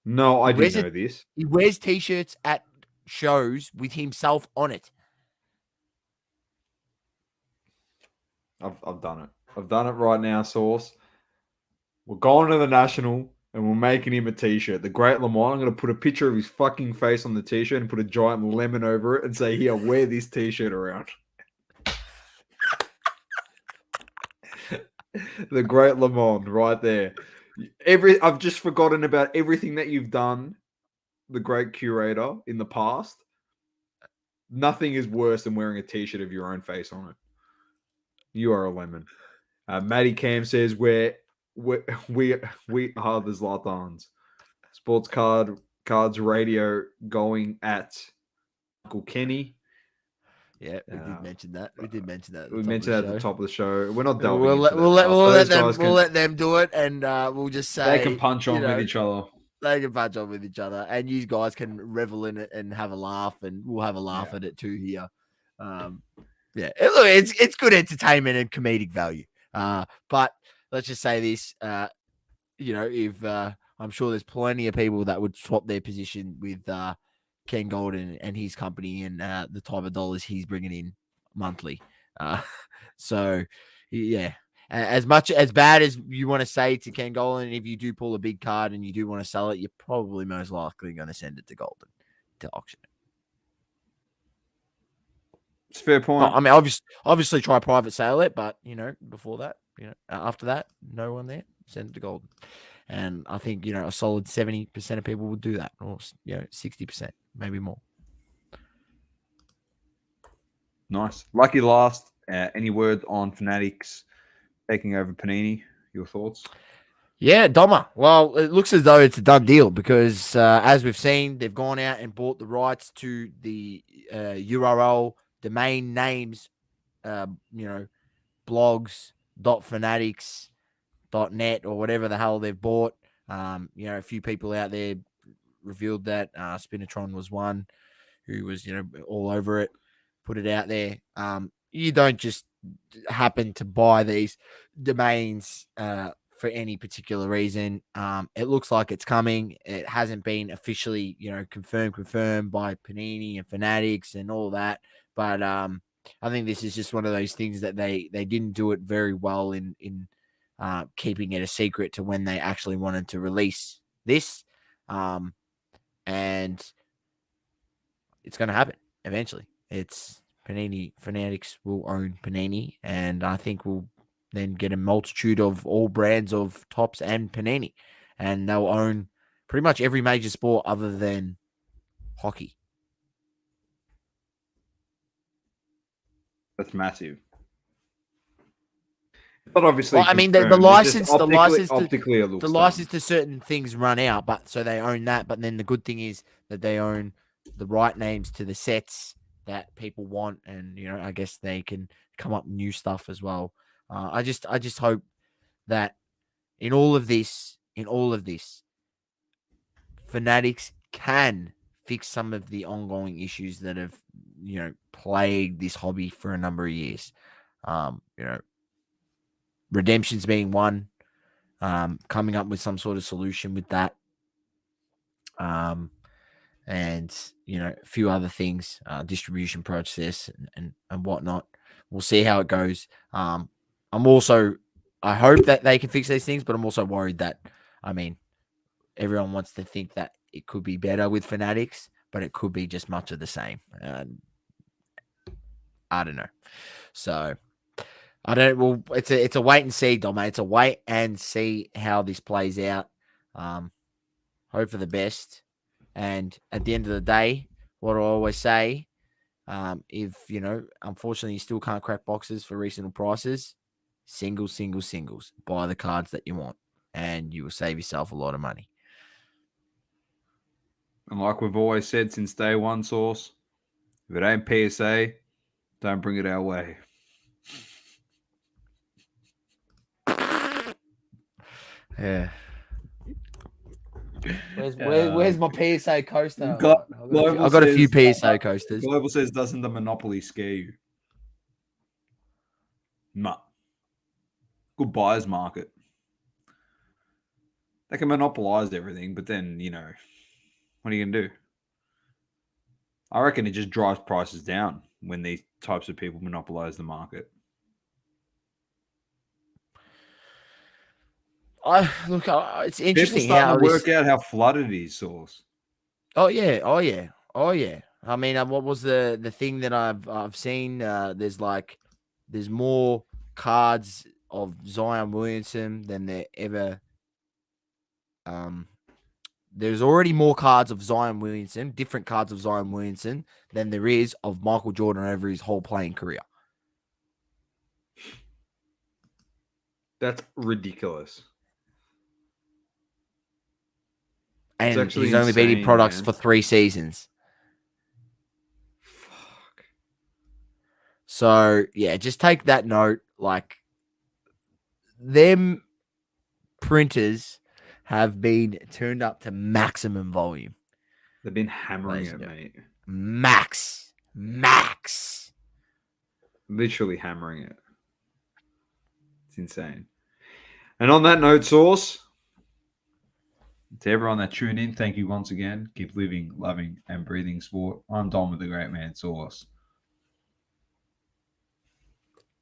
No, I didn't know this. He wears t-shirts at shows with himself on it. I've done it. I've done it right now, Sauce. We're going to the National and we're making him a t-shirt. The Great Lamont. I'm going to put a picture of his fucking face on the t-shirt and put a giant lemon over it and say, here, wear this t-shirt around. The Great Lamont right there. I've just forgotten about everything that you've done the great curator in the past, nothing is worse than wearing a t-shirt of your own face on it. You are a lemon. Maddie Cam says we we are the Zlatans. Sports cards radio going at Uncle Kenny. Yeah, we did mention that. We did mention that. We mentioned that at the top of the show. We're not We'll delving let, into we'll that. let, we'll let them do it, and we'll just say they can punch on with each other. They can punch on with each other, and you guys can revel in it and have a laugh, and we'll have a laugh at it too here. Yeah, look, it's good entertainment and comedic value. But let's just say this, if I'm sure there's plenty of people that would swap their position with Ken Golden and his company and the type of dollars he's bringing in monthly. So, yeah, as bad as you want to say to Ken Golden, if you do pull a big card and you do want to sell it, you're probably most likely going to send it to Golden to auction it. It's a fair point. I mean, obviously try private sale it, but before that, after that, no one there, send it to Golden. And I think a solid 70% of people would do that, or 60%, maybe more. Nice. Lucky last. Any word on Fanatics taking over Panini? Your thoughts? Yeah, Doma. Well, it looks as though it's a done deal because, as we've seen, they've gone out and bought the rights to the URL domain names, blogs.fanatics.net or whatever the hell they've bought. A few people out there revealed that Spinatron was one who was, all over it, put it out there. You don't just happen to buy these domains for any particular reason. It looks like it's coming. It hasn't been officially, confirmed by Panini and Fanatics and all that. But I think this is just one of those things that they didn't do it very well in keeping it a secret to when they actually wanted to release this. And it's going to happen eventually. It's Panini. Fanatics will own Panini, and I think we'll then get a multitude of all brands of Topps and Panini, and they'll own pretty much every major sport other than hockey. That's massive. But obviously, well, I mean the license to certain things run out, but so they own that. But then the good thing is that they own the right names to the sets that people want, and I guess they can come up with new stuff as well. I just hope that in all of this, Fanatics can fix some of the ongoing issues that have plagued this hobby for a number of years. Redemptions being one, coming up with some sort of solution with that. And a few other things, distribution process and whatnot. We'll see how it goes. I hope that they can fix these things, but I'm also worried that, everyone wants to think that it could be better with Fanatics, but it could be just much of the same. I don't know. So it's a wait and see, Dom. It's a wait and see how this plays out. Hope for the best. And at the end of the day, what I always say, if, unfortunately you still can't crack boxes for reasonable prices, singles, buy the cards that you want, and you will save yourself a lot of money. And like we've always said since day one, Source, if it ain't PSA, don't bring it our way. Yeah. Where's my PSA coaster? I've got a few PSA coasters. Global says, doesn't the monopoly scare you? No. Good buyer's market. They can monopolize everything, but then, what are you going to do? I reckon it just drives prices down when these types of people monopolize the market. It's interesting. People starting to work out how flooded it is, Source. Oh yeah. I mean, what was the thing that I've seen? There's more cards of Zion Williamson than there ever there's already more cards of Zion Williamson, different cards of Zion Williamson, than there is of Michael Jordan over his whole playing career. That's ridiculous. And he's only beating products for 3 seasons. Fuck. So, yeah, just take that note. Like, them printers have been turned up to maximum volume. They've been hammering it, mate. Max. Literally hammering it. It's insane. And on that note, Source, to everyone that tuned in, thank you once again. Keep living, loving, and breathing sport. I'm Dom with the Great Man Source.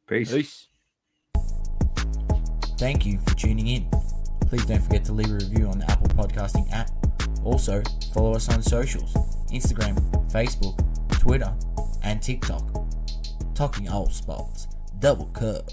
Peace. Thank you for tuning in. Please don't forget to leave a review on the Apple Podcasting app. Also, follow us on socials, Instagram, Facebook, Twitter, and TikTok. Talking All Sports, Double Curve.